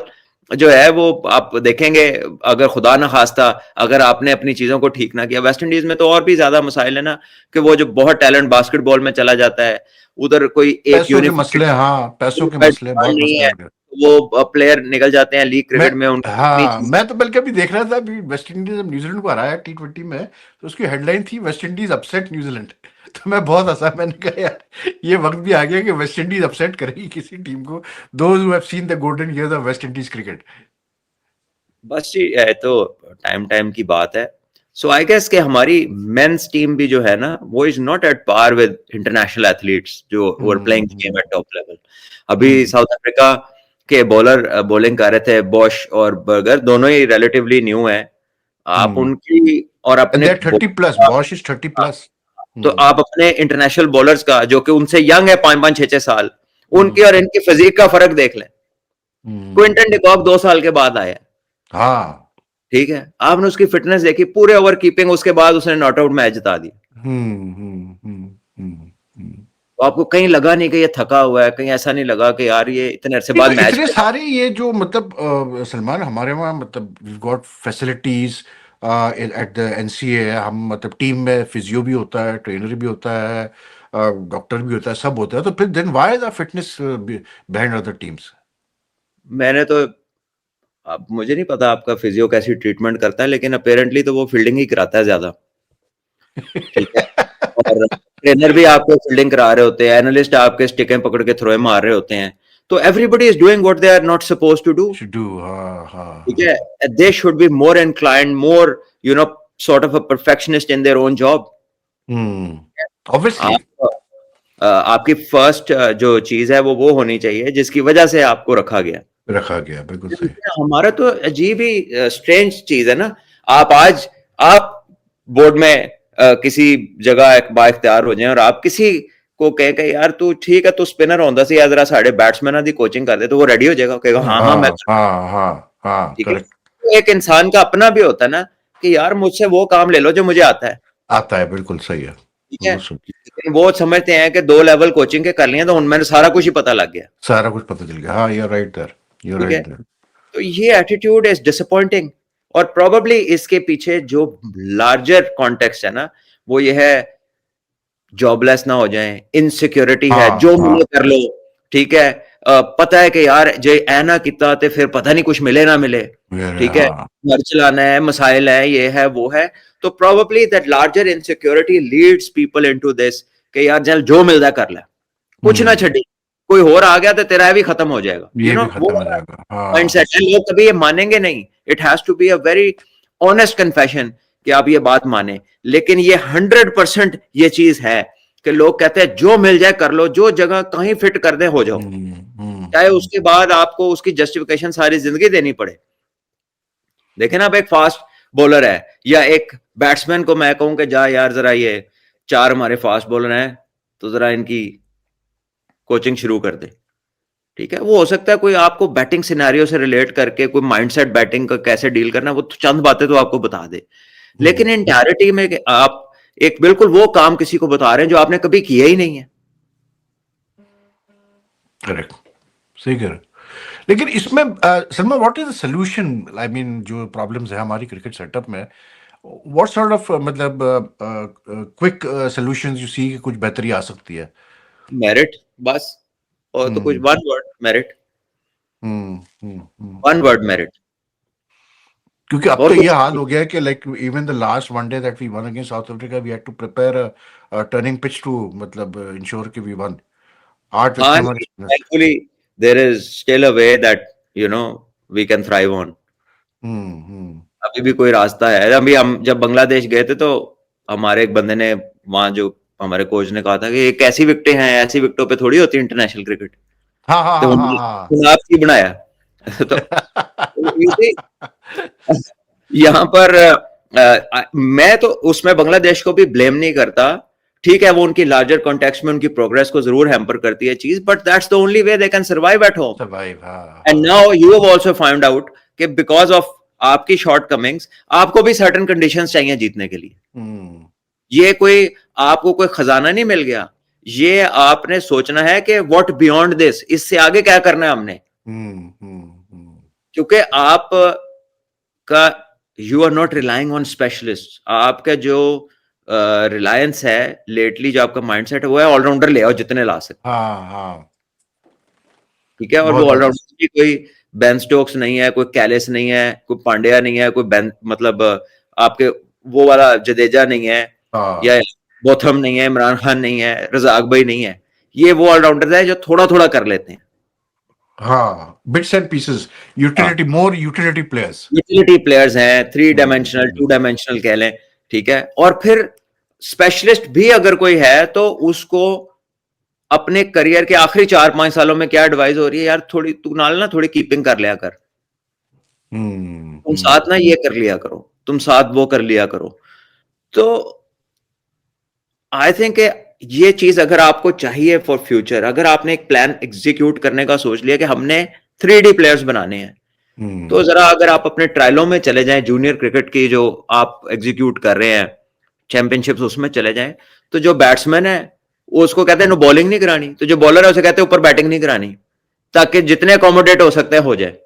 Speaker 2: जो है वो आप देखेंगे। अगर खुदा ना खास्ता अगर आपने अपनी चीजों को ठीक ना किया, वेस्ट इंडीज में तो और भी ज्यादा मसाइल है ना, कि वो जो बहुत टैलेंट बास्केटबॉल में चला जाता है, उधर कोई एक
Speaker 1: पैसों के
Speaker 2: यूनिफाइड
Speaker 1: मसले, हाँ, पैसों के मसले, बहुत
Speaker 2: नहीं
Speaker 1: मसले
Speaker 2: है,
Speaker 1: हैं।
Speaker 2: वो प्लेयर निकल जाते हैं लीग
Speaker 1: मैं
Speaker 2: क्रिकेट में, उनकी अपनी
Speaker 1: हाँ,
Speaker 2: चीज।
Speaker 1: मैं तो बल्कि अभी देख रहा था, अभी वेस्ट इंडीज जब न्यूजीलैंड को हराया T20 में, तो उसकी हेडलाइन थी वेस्ट इंडीज अपसेट न्यूजीलैंड। तो मैं बहुत हंसा, मैंने कहा यार ये वक्त भी आ गया कि वेस्ट इंडीज अपसेट करेगी किसी टीम को, those who have seen the golden years of West Indies cricket.
Speaker 2: बस जी, ये तो टाइम टाइम की बात है। सो आई गेस कि हमारी मेंस टीम भी जो है ना, वो is not at par with international athletes जो were playing the game at top level. अभी
Speaker 1: हम्म
Speaker 2: साउथ अफ्रीका के बॉलर बॉलिंग कर रहे थे, बॉश और बर्गर, दोनों ही रिलेटिवली न्यू हैं। आप
Speaker 1: हम्म।
Speaker 2: उनकी और
Speaker 1: एंड
Speaker 2: अपने
Speaker 1: दैट 30 प्लस, बॉश इज 30
Speaker 2: हाँ,
Speaker 1: प्लस।
Speaker 2: तो
Speaker 1: हम्म
Speaker 2: आप अपने इंटरनेशनल बॉलर्स का जो कि उनसे यंग है 5 5 6 6 साल, उनकी और इनकी फिजिक का फर्क देख लें। क्विंटन डिकॉक 2 साल के बाद आया,
Speaker 1: हाँ।
Speaker 2: ठीक है, आपने उसकी फिटनेस देखी, पूरे ओवर कीपिंग, उसके बाद उसने नॉट आउट मैच जिता दिया। तो आपको कहीं लगा नहीं कि ये थका हुआ है, कहीं ऐसा नहीं लगा कि यार ये इतने अरसे
Speaker 1: नहीं,
Speaker 2: बाद
Speaker 1: तो
Speaker 2: मैच
Speaker 1: इतने
Speaker 2: खेला।
Speaker 1: सारे ये जो मतलब सलमान, हमारे वहाँ मतलब we got facilities at the NCA, हम मतलब टीम में फिजियो भी होता है, ट्रेनर भी होता है, डॉक्टर भी होता है, सब होता है, तो फिर then why the fitness behind other teams?
Speaker 2: मैंने तो, अब मुझे नहीं पता आपका फिजियो कैसी ट्रीटमेंट करता है, लेकिन अपेरेंटली तो वो फील्डिंग ही कराता है ज्यादा, ठीक है। और ट्रेनर भी आपको फील्डिंग करा रहे होते हैं, एनालिस्ट आपके स्टिकें पकड़ के थ्रो मार रहे होते हैं, तो everybody is doing what they are not suppose to do,
Speaker 1: should do, हाँ हाँ
Speaker 2: ठीक
Speaker 1: हाँ।
Speaker 2: है। They should be more inclined, more you know sort of a perfectionist in their own job.
Speaker 1: Obviously.
Speaker 2: आप आपकी फर्स्ट जो चीज है वो होनी चाहिए जिसकी वजह से आपको रखा गया।
Speaker 1: रखा गया, बिल्कुल सही।
Speaker 2: हमारा तो अजीब ही स्ट्रेंज चीज है ना। आप बोर्ड में किसी जगह एक बाइख्तियार हो जाए और आप किसी को कहें कि यार तू ठीक है, तू स्पिनर होंदा सी, या जरा साढ़े बैट्समैन दी कोचिंग कर दे, तो वो रेडी हो जाएगा, कहेगा हाँ हाँ मैं,
Speaker 1: हाँ हाँ हाँ हाँ,
Speaker 2: ठीक है।
Speaker 1: करेक्ट।
Speaker 2: तो एक इंसान का अपना भी होता है ना कि यार मुझसे वो काम ले लो जो मुझे आता है,
Speaker 1: आता है, बिल्कुल सही है,
Speaker 2: ठीक है।
Speaker 1: बिल्कुल सही।
Speaker 2: लेकिन वो समझते हैं कि 2 लेवल कोचिंग के कर लिए तो उनमें सारा कुछ ही पता लग गया,
Speaker 1: सारा कुछ पता चल गया, हाँ, यू राइट देयर, यू
Speaker 2: ठीक है।
Speaker 1: Right there.
Speaker 2: तो ये एटीट्यूड इज डिसअपॉइंटिंग, और प्रोबेबली इसके पीछे जो लार्जर कॉन्टेक्स्ट है ना, वो ये है जॉबलेस ना हो जाएं, इनसिक्योरिटी है,
Speaker 1: हाँ
Speaker 2: जो
Speaker 1: हाँ,
Speaker 2: मिले कर लो, ठीक है। पता है कि यार जे ऐ ना किता ते फिर पता नहीं कुछ मिले ना मिले, ठीक है।
Speaker 1: हाँ।
Speaker 2: घर चलाना है, मसाइल है, ये है वो है। तो probably that larger insecurity leads people into this कि यार चल जो मिलता कर ले, कुछ ना
Speaker 1: हम्म।
Speaker 2: छड़ी, कोई और आ गया तो तेरा भी खत्म हो जाएगा,
Speaker 1: ये भी
Speaker 2: वो
Speaker 1: खत्म हो जाएगा, हाँ।
Speaker 2: माइंडसेट है। लोग कभी ये मानेंगे नहीं, it has to be a very honest confession कि आप ये बात माने। लेकिन ये 100% ये चीज है कि लोग कहते हैं जो मिल जाए कर लो, जो जगह कहीं फिट कर दे हो जाओ, चाहे
Speaker 1: हम्म।
Speaker 2: उसके बाद आपको उसकी जस्टिफिकेशन सारी जिंदगी देनी पड़े। देखे ना, आप एक फास्ट बॉलर है या एक बैट्समैन को मैं कहूं कि जा यार जरा ये 4 हमारे फास्ट बॉलर हैं, तो जरा इनकी कोचिंग शुरू कर दे, ठीक है। वो हो सकता है कोई आपको बैटिंग सिनेरियो से रिलेट करके कोई माइंडसेट बैटिंग का कैसे डील करना, वो चंद बातें तो आपको बता दे। लेकिन इंटायरिटी में कि आप एक बिल्कुल वो काम किसी को बता रहे हैं जो आपने कभी किया ही नहीं है।
Speaker 1: करेक्ट, सही कह रहे हो। लेकिन इसमें Salma, what is the solution? I mean, जो प्रॉब्लम्स है हमारी क्रिकेट सेटअप में, व्हाट सॉर्ट ऑफ मतलब क्विक सोल्यूशंस यू सी कि कुछ बेहतरी आ सकती है?
Speaker 2: मेरिट, बस। और तो कुछ,
Speaker 1: hmm
Speaker 2: one word merit, one
Speaker 1: hmm.
Speaker 2: Word merit.
Speaker 1: क्योंकि अब
Speaker 2: और
Speaker 1: तो ये
Speaker 2: कुछ
Speaker 1: हाल हो गया है कि like even the last one day that we won against South Africa, we had to prepare turning pitch to मतलब इंश्योर कि वी वन। 8 विकेट
Speaker 2: हाँ,
Speaker 1: हमारे spinners।
Speaker 2: Thankfully there is still a way that you know we can thrive on.
Speaker 1: Hmm.
Speaker 2: अभी भी कोई रास्ता है। अभी हम जब बांग्लादेश गए थे तो हमारे एक बंदे ने, वहां जो हमारे कोच ने कहा था कि एक ऐसी विकेटें हैं, ऐसी विकेटों पे थोड़ी होती है इंटरनेशनल क्रिकेट,
Speaker 1: हाँ हाँ
Speaker 2: तो
Speaker 1: हाँ
Speaker 2: उन्होंने
Speaker 1: हाँ
Speaker 2: चुनाव ही बनाया। तो you see,
Speaker 1: हाँ।
Speaker 2: यहाँ पर मैं तो उसमें बांग्लादेश को भी ब्लेम नहीं करता, ठीक है। वो उनकी लार्जर कॉन्टेक्स्ट में उनकी प्रोग्रेस को जरूर हैम्पर करती है चीज, but that's the only way they can survive at home.
Speaker 1: Survive, हाँ
Speaker 2: एंड
Speaker 1: हाँ।
Speaker 2: Now you have also found out कि बिकॉज ऑफ आपकी शॉर्ट कमिंग्स आपको भी सर्टेन कंडीशंस चाहिए जीतने के लिए।
Speaker 1: हम्म
Speaker 2: ये कोई आपको कोई खजाना नहीं मिल गया, ये आपने सोचना है कि व्हाट बियॉन्ड दिस, इससे आगे क्या करना है हमने।
Speaker 1: हम्म।
Speaker 2: क्योंकि आप का you are not relying on specialist, आपका जो रिलायंस है लेटली, जो आपका माइंडसेट है वो है ऑलराउंडर ले आओ जितने ला सकते हैं,
Speaker 1: हाँ हाँ।
Speaker 2: ठीक है। और वो
Speaker 1: बहुत बहुत।
Speaker 2: ऑलराउंडर भी कोई बेन स्टोक्स नहीं है, कोई कैलिस नहीं है, कोई पांड्या नहीं है, कोई बेन मतलब आपके वो वाला जडेजा नहीं है,
Speaker 1: हाँ
Speaker 2: या बोथम नहीं है, इमरान खान नहीं है, रजाक भाई नहीं है। ये वो ऑलराउंडर है जो थोड़ा थोड़ा कर लेते हैं।
Speaker 1: हाँ, बिट्स एंड पीसेस,
Speaker 2: हाँ,
Speaker 1: यूटिलिटी, मोर यूटिलिटी प्लेयर्स।
Speaker 2: यूटिलिटी प्लेयर्स हैं, 3 डायमेंशनल,
Speaker 1: हम्म।
Speaker 2: 2 डायमेंशनल कह लें, ठीक है। और फिर स्पेशलिस्ट भी अगर कोई है तो उसको अपने करियर के आखिरी 4-5 सालों में क्या एडवाइस हो रही है, यार थोड़ी तू नाल ना थोड़ी कीपिंग कर लिया कर, तुम साथ ना ये कर लिया करो, तुम साथ वो कर लिया करो। तो आई थिंक ये चीज अगर आपको चाहिए फॉर फ्यूचर, अगर आपने एक प्लान एग्जीक्यूट करने का सोच लिया कि हमने 3D प्लेयर्स बनाने हैं, तो जरा अगर आप अपने ट्रायलों में चले जाएं, जूनियर क्रिकेट की जो आप एग्जीक्यूट कर रहे हैं चैंपियनशिप्स, उसमें चले जाएं, तो जो बैट्समैन है वो उसको कहते हैं नो बॉलिंग नहीं करानी, तो जो बॉलर है उसे कहते हैं ऊपर बैटिंग नहीं करानी, ताकि जितने अकोमोडेट हो सकते हैं हो जाए।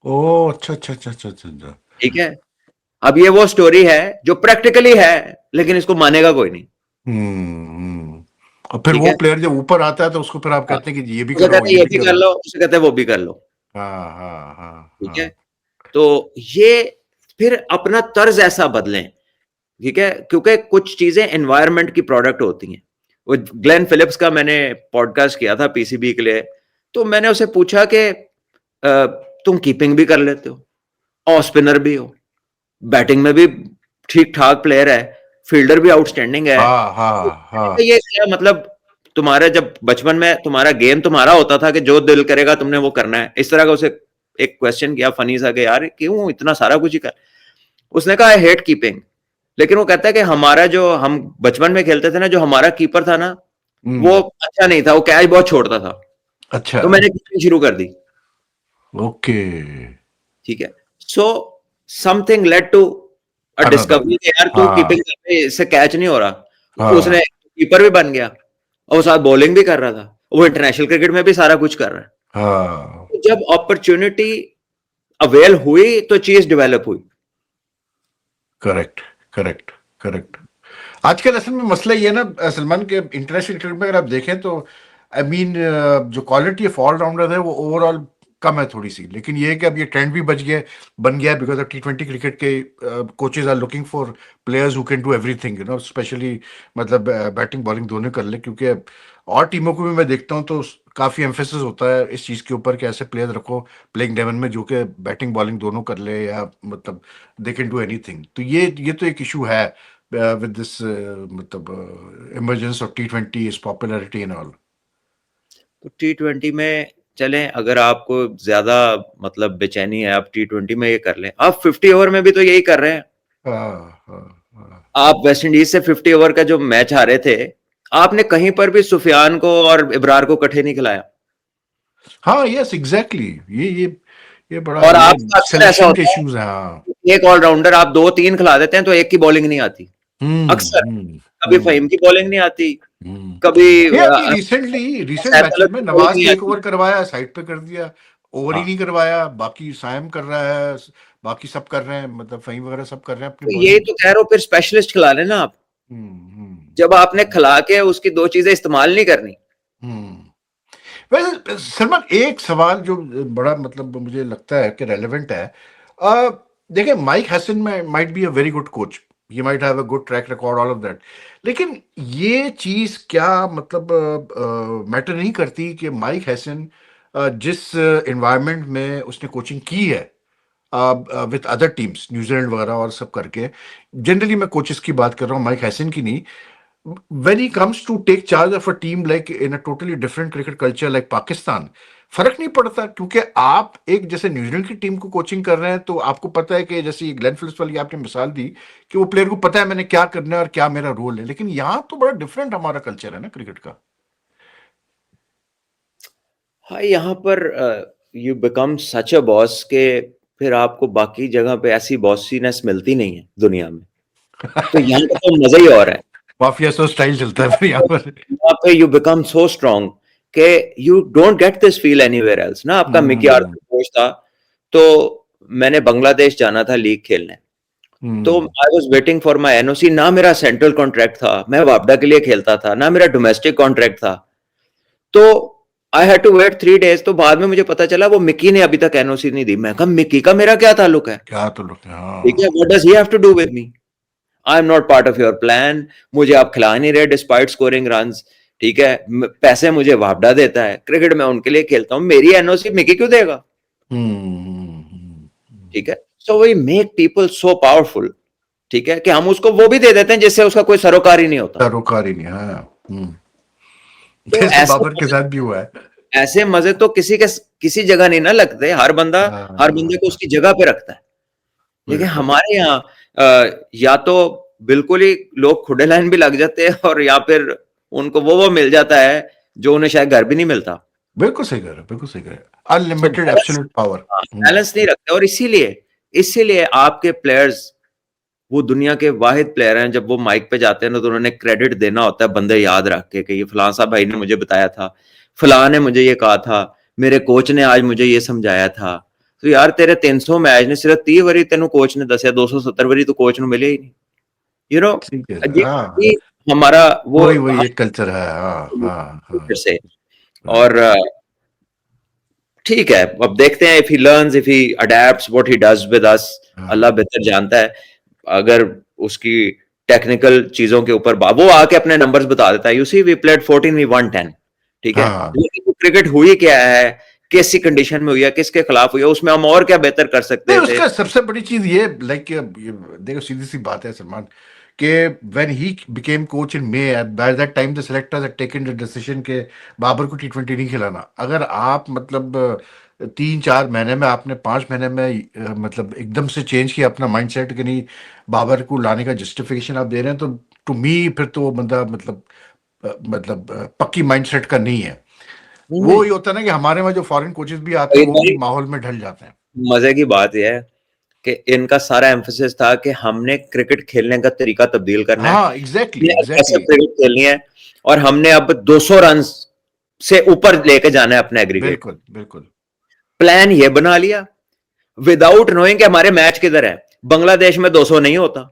Speaker 1: ओ अच्छा अच्छा अच्छा अच्छा अच्छा।
Speaker 2: ठीक है, अब ये वो स्टोरी है जो प्रैक्टिकली है, लेकिन इसको मानेगा कोई नहीं।
Speaker 1: हम्म। और फिर
Speaker 2: ठीक
Speaker 1: वो
Speaker 2: है,
Speaker 1: प्लेयर जब ऊपर आता है तो उसको फिर आप
Speaker 2: हाँ,
Speaker 1: कहते हैं कि ये भी
Speaker 2: उसे
Speaker 1: करो
Speaker 2: कहते हैं
Speaker 1: ये
Speaker 2: ये
Speaker 1: भी
Speaker 2: भी कर
Speaker 1: करो।
Speaker 2: लो, उसे कहते हैं वो भी कर लो।
Speaker 1: हाँ हाँ हाँ
Speaker 2: ठीक है,
Speaker 1: हाँ।
Speaker 2: तो ये फिर अपना तर्ज ऐसा बदलें। ठीक है, क्योंकि कुछ चीजें एनवायरनमेंट की प्रोडक्ट होती हैं। वो ग्लेन फिलिप्स का मैंने पॉडकास्ट किया था पीसीबी के लिए, तो मैंने उसे पूछा कि तुम कीपिंग भी कर लेते हो, ऑफ स्पिनर भी हो, बैटिंग में भी ठीक ठाक प्लेयर है, फील्डर भी आउटस्टैंडिंग है,
Speaker 1: हाँ
Speaker 2: तो
Speaker 1: हाँ हाँ।
Speaker 2: ये क्या मतलब, तुम्हारे जब बचपन में तुम्हारा गेम तुम्हारा होता था कि जो दिल करेगा तुमने वो करना है, इस तरह का उसे एक क्वेश्चन किया फनी सा कि यार क्यों इतना सारा कुछ ही कर। उसने कहा आई हेट कीपिंग, लेकिन वो कहता है कि हमारा जो हम बचपन में खेलते थे ना, जो हमारा कीपर था ना, वो
Speaker 1: हम्म।
Speaker 2: अच्छा नहीं था, वो कैच बहुत छोड़ता था,
Speaker 1: अच्छा।
Speaker 2: तो मैंने कीपिंग शुरू कर दी।
Speaker 1: ओके।
Speaker 2: ठीक है, so something led to a
Speaker 1: another.
Speaker 2: Discovery, यार तू
Speaker 1: हाँ
Speaker 2: कीपिंग कर इससे कैच नहीं हो रहा। उसने
Speaker 1: हाँ
Speaker 2: कीपर भी बन गया और वो साथ बॉलिंग भी कर रहा था, वो इंटरनेशनल क्रिकेट में भी सारा कुछ कर रहा है।
Speaker 1: हाँ।
Speaker 2: तो जब अपॉर्चुनिटी अवेल हुई तो चीज डेवलप हुई।
Speaker 1: Correct correct correct. आजकल असल में मसला ये है ना सलमान के इंटरनेशनल क्रिकेट में अगर आप देखें तो आई मीन जो क्वालिटी ऑफ ऑलराउंडर है वो ओवरऑल कम है थोड़ी सी, लेकिन ये है कि अब ये ट्रेंड भी बन गया है बिकॉज ऑफ T20 क्रिकेट के coaches are looking for players who can do everything you know, specially मतलब बैटिंग बॉलिंग दोनों कर ले, क्योंकि और टीमों को भी मैं देखता हूँ तो काफ़ी एम्फेसिस होता है इस चीज़ के ऊपर कि ऐसे प्लेयर रखो प्लेइंग 11 में जो कि बैटिंग बॉलिंग दोनों कर ले, या मतलब दे कैन डू एनीथिंग। तो ये तो एक इशू है with this मतलब emergence of T20 is popularity and all.
Speaker 2: तो T20 में चलें, अगर आपको ज्यादा मतलब बेचैनी है, आप T20 में ये कर लें। आप 50 ओवर में भी तो यही कर रहे हैं।
Speaker 1: हाँ हाँ हाँ।
Speaker 2: आप वेस्ट इंडीज से 50 ओवर का जो मैच हारे थे, आपने कहीं पर भी सुफियान को और इब्रार को कट्ठे नहीं खिलाया।
Speaker 1: हाँ यस एग्जैक्टली। ये बड़ा
Speaker 2: और
Speaker 1: ये
Speaker 2: आपका अक्सर ऐसा
Speaker 1: सिलेक्शन के
Speaker 2: होता है,
Speaker 1: इश्यूज हैं। हाँ।
Speaker 2: एक ऑलराउंडर आप दो तीन खिला देते हैं तो एक की बॉलिंग नहीं आती। अक्सर,
Speaker 1: हम्म।
Speaker 2: कभी फहीम की बॉलिंग नहीं आती,
Speaker 1: हम्म।
Speaker 2: कभी
Speaker 1: ये अभी रिसेंट
Speaker 2: सैफ
Speaker 1: मैचेस में
Speaker 2: की बॉलिंग
Speaker 1: नवाज
Speaker 2: नहीं
Speaker 1: ने एक
Speaker 2: आती।
Speaker 1: ओवर करवाया साइड पे कर दिया, ओवर ही
Speaker 2: हाँ,
Speaker 1: नहीं करवाया, बाकी सायम कर रहा है, बाकी सब कर रहे हैं, मतलब फहीम वगैरह सब कर रहे हैं अपनी
Speaker 2: तो यही
Speaker 1: बॉलिंग।
Speaker 2: तो कह रहा हूं, फिर स्पेशलिस्ट खिला लेना आप। जब आपने
Speaker 1: हम्म।
Speaker 2: खिला के उसकी दो चीजें इस्तेमाल नहीं करनी।
Speaker 1: हम्म। वैसे सलमान एक सवाल जो बड़ा मतलब मुझे लगता है कि रेलेवेंट है, अ, देखिए माइक हैसन में might be a very good coach, he might have a good track record all of that, लेकिन ये चीज क्या मतलब मैटर नहीं करती कि माइक हैसन जिस एनवायरनमेंट में उसने कोचिंग की है विथ अदर टीम्स न्यूजीलैंड वगैरह और सब करके, जनरली मैं कोचेस की बात कर रहा हूँ माइक हैसन की नहीं, when he comes to take charge of a team like in a totally different cricket culture like Pakistan, फर्क नहीं पड़ता, क्योंकि आप एक जैसे न्यूजीलैंड की टीम को कोचिंग कर रहे हैं तो आपको पता है कि जैसे ये ग्लेन फिलिप्स वाली आपने मिसाल दी कि वो प्लेयर को पता है मैंने क्या करना है और क्या मेरा रोल है, लेकिन यहाँ तो बड़ा डिफरेंट हमारा कल्चर है ना क्रिकेट का।
Speaker 2: हाँ, यहाँ पर you become such a boss के फिर आपको बाकी जगह पे ऐसी बॉसीनेस मिलती नहीं है दुनिया में। तो यहाँ का तो मजा ही और है।
Speaker 1: माफिया सो स्टाइल चलता है फिर यहाँ पर।
Speaker 2: यहाँ पे यू बिकम सो स्ट्रांग कि you don't get this feel anywhere else ना। आपका मिकी
Speaker 1: हम्म।
Speaker 2: आर्थर कोच था, तो मैंने बांग्लादेश जाना था लीग खेलने, तो
Speaker 1: hmm.
Speaker 2: I was waiting for my NOC. ना मेरा सेंट्रल कॉन्ट्रैक्ट था, मैं वापडा के लिए खेलता था, ना मेरा डोमेस्टिक कॉन्ट्रैक्ट था, तो I had to wait 3 days. तो बाद में मुझे पता चला वो मिकी ने अभी तक एनओसी नहीं दी। मैं कहा मिकी का मेरा क्या ताल्लुक है?
Speaker 1: क्या तो लोग
Speaker 2: ठीक है,
Speaker 1: हाँ।
Speaker 2: What does he have to do with me? I am not part of your plan. मुझे आप खिला नहीं रहे डिस्पाइट स्कोरिंग रन्स। ठीक है, पैसे मुझे वापडा देता है, क्रिकेट में उनके लिए खेलता हूँ, मेरी एनओसी मिकी क्यों देगा? ठीक है, so we make people so powerful, ठीक है, कि हम उसको वो भी दे देते हैं जिससे उसका कोई सरोकार ही नहीं होता।
Speaker 1: सरोकार ही नहीं। हाँ।
Speaker 2: तो
Speaker 1: जैसे
Speaker 2: ऐसे
Speaker 1: बाबर के साथ भी हुआ है।
Speaker 2: ऐसे मजे तो किसी जगह नहीं ना लगते। हर बंदे को
Speaker 1: हाँ
Speaker 2: उसकी जगह पे रखता है। लेकिन
Speaker 1: बिल्कुल।
Speaker 2: हमारे यहाँ या तो बिल्कुल ही लोग खुडे लाइन भी लग जाते हैं, और या फिर उनको वो मिल जाता है जो उन्हें शायद घर भी नहीं मिलता।
Speaker 1: बिल्कुल सही कह रहे हो, बिल्कुल सही कह रहे हो,
Speaker 2: so
Speaker 1: unlimited
Speaker 2: balance,
Speaker 1: absolute power.
Speaker 2: Balance नहीं रखते, और इसीलिए इसीलिए आपके प्लेयर्स वो दुनिया के वाहिद प्लेयर हैं, जब वो माइक पे जाते हैं ना तो उन्होंने क्रेडिट देना होता है बंदे याद रख के कि ये फलां साहब भाई ने मुझे बताया था, फलां ने मुझे ये कहा था, मेरे कोच ने आज मुझे ये समझाया था। तो यार तेरे 300 मैच ने सिर्फ 30 वरी तेन कोच ने दसिया, 270 वरी तो कोच ने मिले ही नहीं, यू नो।
Speaker 1: ठीक है, हाँ,
Speaker 2: ये हमारा वो
Speaker 1: वही वही एक कल्चर है, हाँ हाँ हाँ,
Speaker 2: से।
Speaker 1: राइट,
Speaker 2: और ठीक है, अब देखते हैं, if he learns, if he adapts what he does with us,
Speaker 1: हाँ
Speaker 2: अल्लाह बेहतर जानता है। अगर उसकी टेक्निकल चीजों के ऊपर वो आके अपने नंबर्स बता देता है, you see we played 14, we won 10, ठीक है,
Speaker 1: हाँ।
Speaker 2: लेकिन क्रिकेट हुई क्या है, कैसी कंडीशन में हुई है, किसके खिलाफ हुई है, उसमें हम और क्या बेहतर कर
Speaker 1: नहीं,
Speaker 2: सकते थे।
Speaker 1: उसका सबसे बड़ी चीज ये, लाइक, देखो सीधी सी बात है सलमान, कि when he became coach in may, by that time the selectors had taken the decision के बाबर को टी20 नहीं खिलाना। अगर आप मतलब 3-4 महीने में, आपने 5 महीने में मतलब एकदम से चेंज किया अपना माइंडसेट कि नहीं, बाबर को लाने का जस्टिफिकेशन आप दे रहे हैं, तो टू मी फिर तो वो बंदा मतलब पक्की माइंडसेट का नहीं है।
Speaker 2: नहीं
Speaker 1: वो
Speaker 2: नहीं,
Speaker 1: ये होता है ना कि हमारे में जो फॉरेन कोचेस भी आते हैं
Speaker 2: भाई
Speaker 1: वो भी
Speaker 2: भाई,
Speaker 1: माहौल में ढल जाते हैं।
Speaker 2: मजे की बात यह है कि इनका सारा एम्फोसिस था कि हमने क्रिकेट खेलने का तरीका तब्दील करना है,
Speaker 1: हाँ, एग्जैक्टली
Speaker 2: हमने
Speaker 1: एग्जैक्टली,
Speaker 2: अग्रेसिव क्रिकेट खेलनी है, और हमने अब 200 रन से ऊपर लेके जाना है अपने एग्रीगेट को।
Speaker 1: बिल्कुल बिल्कुल।
Speaker 2: प्लान ये बना लिया विदाउट नोइंग कि हमारे मैच किधर है। बांग्लादेश में 200 नहीं होता,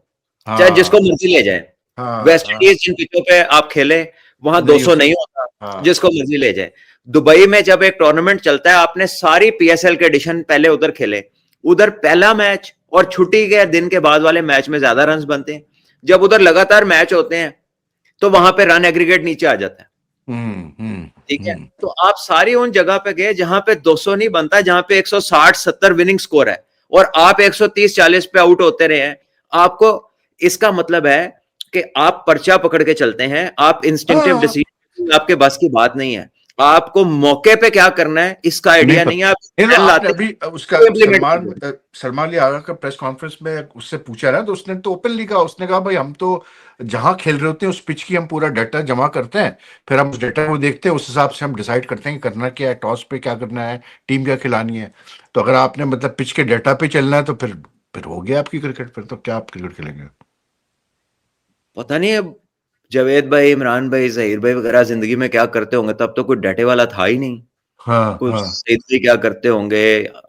Speaker 2: चाहे जिसको
Speaker 1: हाँ
Speaker 2: मर्जी ले जाए।
Speaker 1: हाँ
Speaker 2: वेस्ट
Speaker 1: हाँ,
Speaker 2: इंडीज जिन पिचों पे आप खेले वहां
Speaker 1: नहीं हो
Speaker 2: 200 नहीं
Speaker 1: सकता।
Speaker 2: होता,
Speaker 1: हाँ,
Speaker 2: जिसको मर्जी ले जाए। दुबई में जब एक टूर्नामेंट चलता है, आपने सारी पीएसएल के एडिशन पहले उधर खेले, उधर पहला मैच और छुट्टी के दिन के बाद वाले मैच में ज्यादा रन बनते हैं। जब उधर लगातार मैच होते हैं तो वहां पे रन एग्रीगेट नीचे आ जाता है, ठीक है।
Speaker 1: हम्म।
Speaker 2: तो आप सारी उन जगह पे गए जहां पे 200 नहीं बनता, जहां पे 160-70 विनिंग स्कोर है, और आप 130-40 पे आउट होते रहे हैं। आपको इसका मतलब है कि आप पर्चा पकड़ के चलते हैं, आप इंस्टिंक्टिव
Speaker 1: हाँ,
Speaker 2: डिसीजन, आपके बस की बात नहीं है। आपको मौके पे क्या करना है इसका
Speaker 1: नहीं
Speaker 2: आइडिया नहीं है,
Speaker 1: पता।
Speaker 2: आप
Speaker 1: नहीं तो
Speaker 2: प्लान
Speaker 1: आपने
Speaker 2: लाते
Speaker 1: अभी उसका
Speaker 2: हैं इंप्लीमेंट
Speaker 1: सलमान
Speaker 2: करते हैं।
Speaker 1: सलमान अली आगा का प्रेस कॉन्फ्रेंस में उससे पूछा ना, तो उसने तो ओपनली कहा, उसने कहा भाई हम तो जहां खेल रहे होते हैं उस पिच की हम पूरा डाटा जमा करते हैं, फिर हम उस डाटा को देखते हैं, उस हिसाब से हम डिसाइड करते हैं कि करना क्या है, टॉस पे क्या करना है, टीम क्या खिलानी है। तो अगर आपने मतलब पिच के डाटा पे चलना है तो फिर हो गया आपकी क्रिकेट, फिर तो क्या आप क्रिकेट खेलेंगे।
Speaker 2: पता नहीं अब जावेद भाई, इमरान भाई, जहीर भाई वगैरह जिंदगी में क्या करते होंगे, तब तो कोई डाटे वाला था ही नहीं।
Speaker 1: हाँ
Speaker 2: कुछ
Speaker 1: हाँ,
Speaker 2: सही से क्या करते होंगे,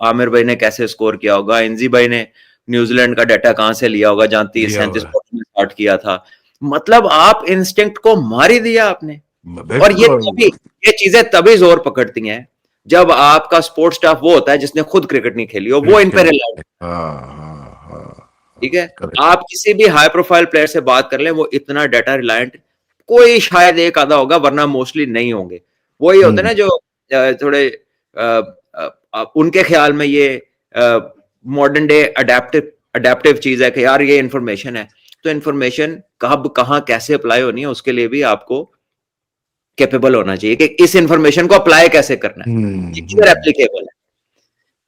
Speaker 2: आमिर भाई ने कैसे स्कोर किया होगा, एनजी भाई ने न्यूजीलैंड का डाटा कहां से लिया होगा, जहां तीस
Speaker 1: लिया हुआ
Speaker 2: 37
Speaker 1: है,
Speaker 2: में स्टार्ट किया था। मतलब आप इंस्टिंक्ट को मार ही दिया आपने। और ये
Speaker 1: बिल्कुल।
Speaker 2: तभी, ये चीजें तभी जोर पकड़ती हैं जब आपका स्पोर्ट्स स्टाफ वो होता है जिसने खुद क्रिकेट नहीं खेली हो, वो
Speaker 1: क्रिकेट
Speaker 2: इन पे
Speaker 1: खेल,
Speaker 2: रिलाय,
Speaker 1: हाँ हाँ हाँ
Speaker 2: ठीक है।
Speaker 1: करेक्ट।
Speaker 2: आप किसी भी हाई प्रोफाइल प्लेयर से बात कर लें, वो इतना डाटा रिलायंट, कोई शायद एक आधा होगा, वरना मोस्टली नहीं होंगे। वही होते हैं
Speaker 1: हम्म
Speaker 2: ना जो थोड़े उनके ख्याल में ये मॉडर्न डे अडेप्टिव अडेप्टिव चीज है कि यार ये इंफॉर्मेशन है, तो इंफॉर्मेशन कब कहाँ कैसे अप्लाई होनी है उसके लिए भी आपको कैपेबल होना चाहिए कि इस इंफॉर्मेशन को अप्लाई कैसे करना है, ये किधर
Speaker 1: हम्म।
Speaker 2: एप्लीकेबल है,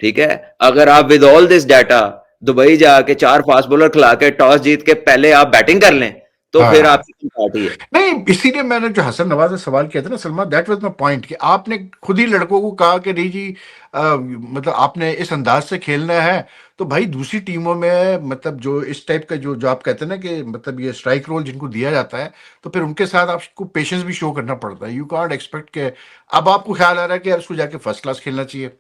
Speaker 2: ठीक है। अगर आप with all this data Dubai जाके 4 फास्ट बॉलर खिला के टॉस जीत के पहले आप बैटिंग कर लें, तो फिर
Speaker 1: हाँ,
Speaker 2: आपकी पार्टी है।
Speaker 1: नहीं इसीलिए मैंने जो हसन नवाज ने सवाल किया था ना Salman, that was my point, कि आपने खुद ही लड़कों को कहा कि नहीं जी, मतलब आपने इस अंदाज से खेलना है, तो भाई दूसरी टीमों में मतलब जो इस टाइप का जो जो आप कहते हैं ना कि मतलब ये स्ट्राइक रोल जिनको दिया जाता है, तो फिर उनके साथ आपको पेशेंस भी शो करना पड़ता है। यू कांट एक्सपेक्ट के अब आपको ख्याल आ रहा है कि यार उसको जाके फर्स्ट क्लास खेलना चाहिए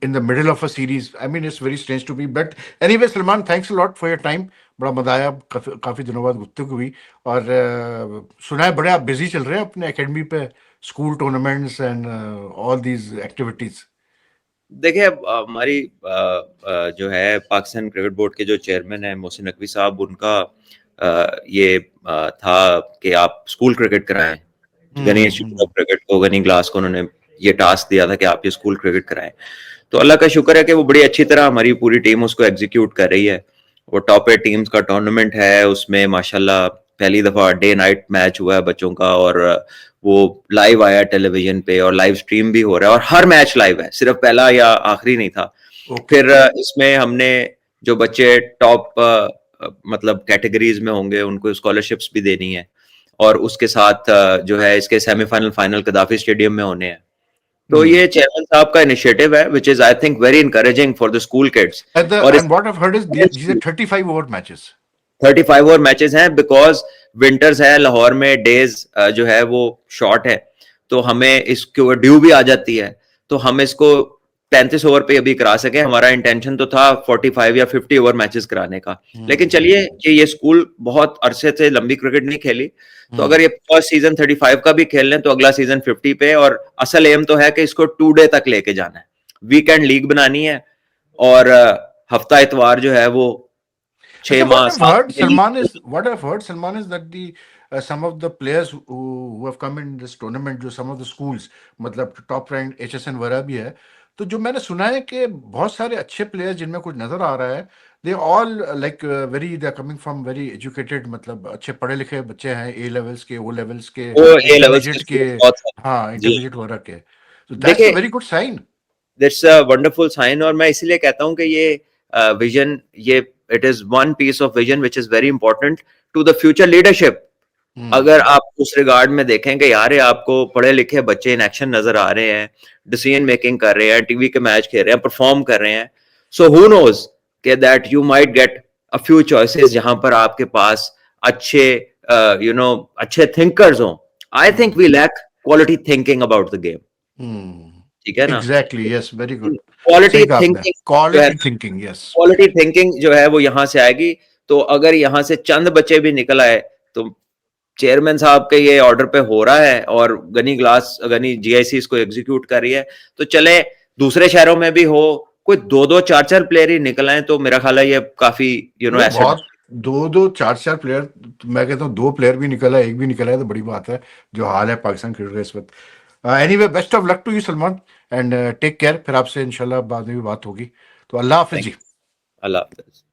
Speaker 1: in the middle of a series. I mean it's very strange to be, but anyway Salman, thanks a lot for your time. बड़ा मजा आया, काफी दिनों बाद गुफ्तगू हुई। और सुना है बड़े आप बिजी चल रहे हैं अपने एकेडमी पे, school tournaments and all these activities.
Speaker 2: देखिए अब हमारी जो है पाकिस्तान क्रिकेट बोर्ड के जो चेयरमैन है मोहसिन नकवी साहब, उनका ये था कि आप स्कूल क्रिकेट कराएं। Ghani institute of
Speaker 1: hmm.
Speaker 2: Cricket को, गनी ग्लास को उन्होंने ये टास्क दिया था कि आप ये स्कूल क्रिकेट कराएं। तो अल्लाह का शुक्र है कि वो बड़ी अच्छी तरह हमारी पूरी टीम उसको एग्जीक्यूट कर रही है। वो टॉप 8 टीम्स का टूर्नामेंट है, उसमें माशाल्लाह पहली दफा डे नाइट मैच हुआ है बच्चों का, और वो लाइव आया टेलीविजन पे, और लाइव स्ट्रीम भी हो रहा है, और हर मैच लाइव है, सिर्फ पहला या आखिरी नहीं था।
Speaker 1: ओके।
Speaker 2: फिर इसमें हमने जो बच्चे टॉप मतलब कैटेगरीज में होंगे उनको स्कॉलरशिप्स भी देनी है, और उसके साथ जो है इसके सेमीफाइनल फाइनल कदाफी स्टेडियम में होने हैं। तो
Speaker 1: Hmm.
Speaker 2: ये चेयरमैन साहब का इनिशिएटिव है which is I think very encouraging for the school kids. और
Speaker 1: And what I've heard is these are 35 over matches.
Speaker 2: 35 और मैचेस हैं बिकॉज विंटर्स है लाहौर में, डेज जो है वो शॉर्ट है, तो हमें इसको ड्यू भी आ जाती है, तो हम इसको 35 ओवर पे अभी करा सके। हमारा इंटेंशन तो था 45 या 50 ओवर मैचेस कराने का, लेकिन चलिए कि ये स्कूल बहुत अरसे से लंबी क्रिकेट नहीं खेली, तो अगर ये फर्स्ट सीजन 35 का भी खेल लें तो अगला सीजन 50 पे, और असल एम तो है कि इसको 2 डे तक लेके जाना है, वीकेंड लीग बनानी है, और हफ्ता इतवार जो है वो 6
Speaker 1: What
Speaker 2: माह
Speaker 1: I've
Speaker 2: 7
Speaker 1: heard,
Speaker 2: league.
Speaker 1: Salman, is that the some of the players who have come in this tournament, जो some of the schools, मतलब टॉप रैंक HSN वगैरह भी है, तो जो मैंने सुना है कि बहुत सारे अच्छे प्लेयर्स जिनमें कुछ नजर आ रहा है, they all like very, they are coming from very educated, मतलब अच्छे पढ़े लिखे बच्चे हैं, ए लेवल्स के, ओ लेवल्स के,
Speaker 2: वो ए लेवल्स के
Speaker 1: इंटरमीडिएट के,
Speaker 2: स्टूडेंट बहुत सारे।
Speaker 1: हाँ
Speaker 2: जी
Speaker 1: इंटरमीडिएट वगैरह के, तो दैट्स अ
Speaker 2: देखिए,
Speaker 1: very good sign.
Speaker 2: That's a wonderful sign, और मैं इसीलिए कहता हूं कि ये विजन, ये it is one piece of vision which is very important to the future leadership. अगर आप उस रिगार्ड में देखें कि यार आपको पढ़े लिखे बच्चे इन एक्शन नजर आ रहे हैं, डिसीजन मेकिंग कर रहे हैं, टीवी के मैच खेल रहे हैं, परफॉर्म कर रहे हैं, सो हु नोज के that you might get a few choices जहां पर आपके पास अच्छे अच्छे थिंकर्स हों। I think we lack quality thinking about the game, ठीक है ना?
Speaker 1: Exactly, yes, very good,
Speaker 2: quality
Speaker 1: सही कहा आपने,
Speaker 2: थिंकिंग जो है,
Speaker 1: quality thinking, yes.
Speaker 2: Quality thinking जो है वो यहाँ से आएगी। तो अगर यहाँ से चंद बच्चे भी निकल आए, तो चेयरमैन साहब के ये ऑर्डर पे हो रहा है और गनी जीआईसी इसको एग्जीक्यूट कर रही है, तो चले दूसरे शहरों में भी हो, कोई 2-2 4-4 प्लेयर ही निकल आए, तो मेरा ख्याल है ये काफी
Speaker 1: नहीं,
Speaker 2: एसेट।
Speaker 1: बहुत, दो दो चार चार प्लेयर, मैं कहता हूँ 2 प्लेयर भी निकला है, एक भी निकला है तो बड़ी बात है, जो हाल है पाकिस्तान क्रिकेट का इस वक्त। Anyway, best of luck to you Salman, and take care, फिर आपसे इंशाल्लाह बाद में भी बात होगी, तो अल्लाह हाफिज जी।
Speaker 2: अल्लाह हाफिज।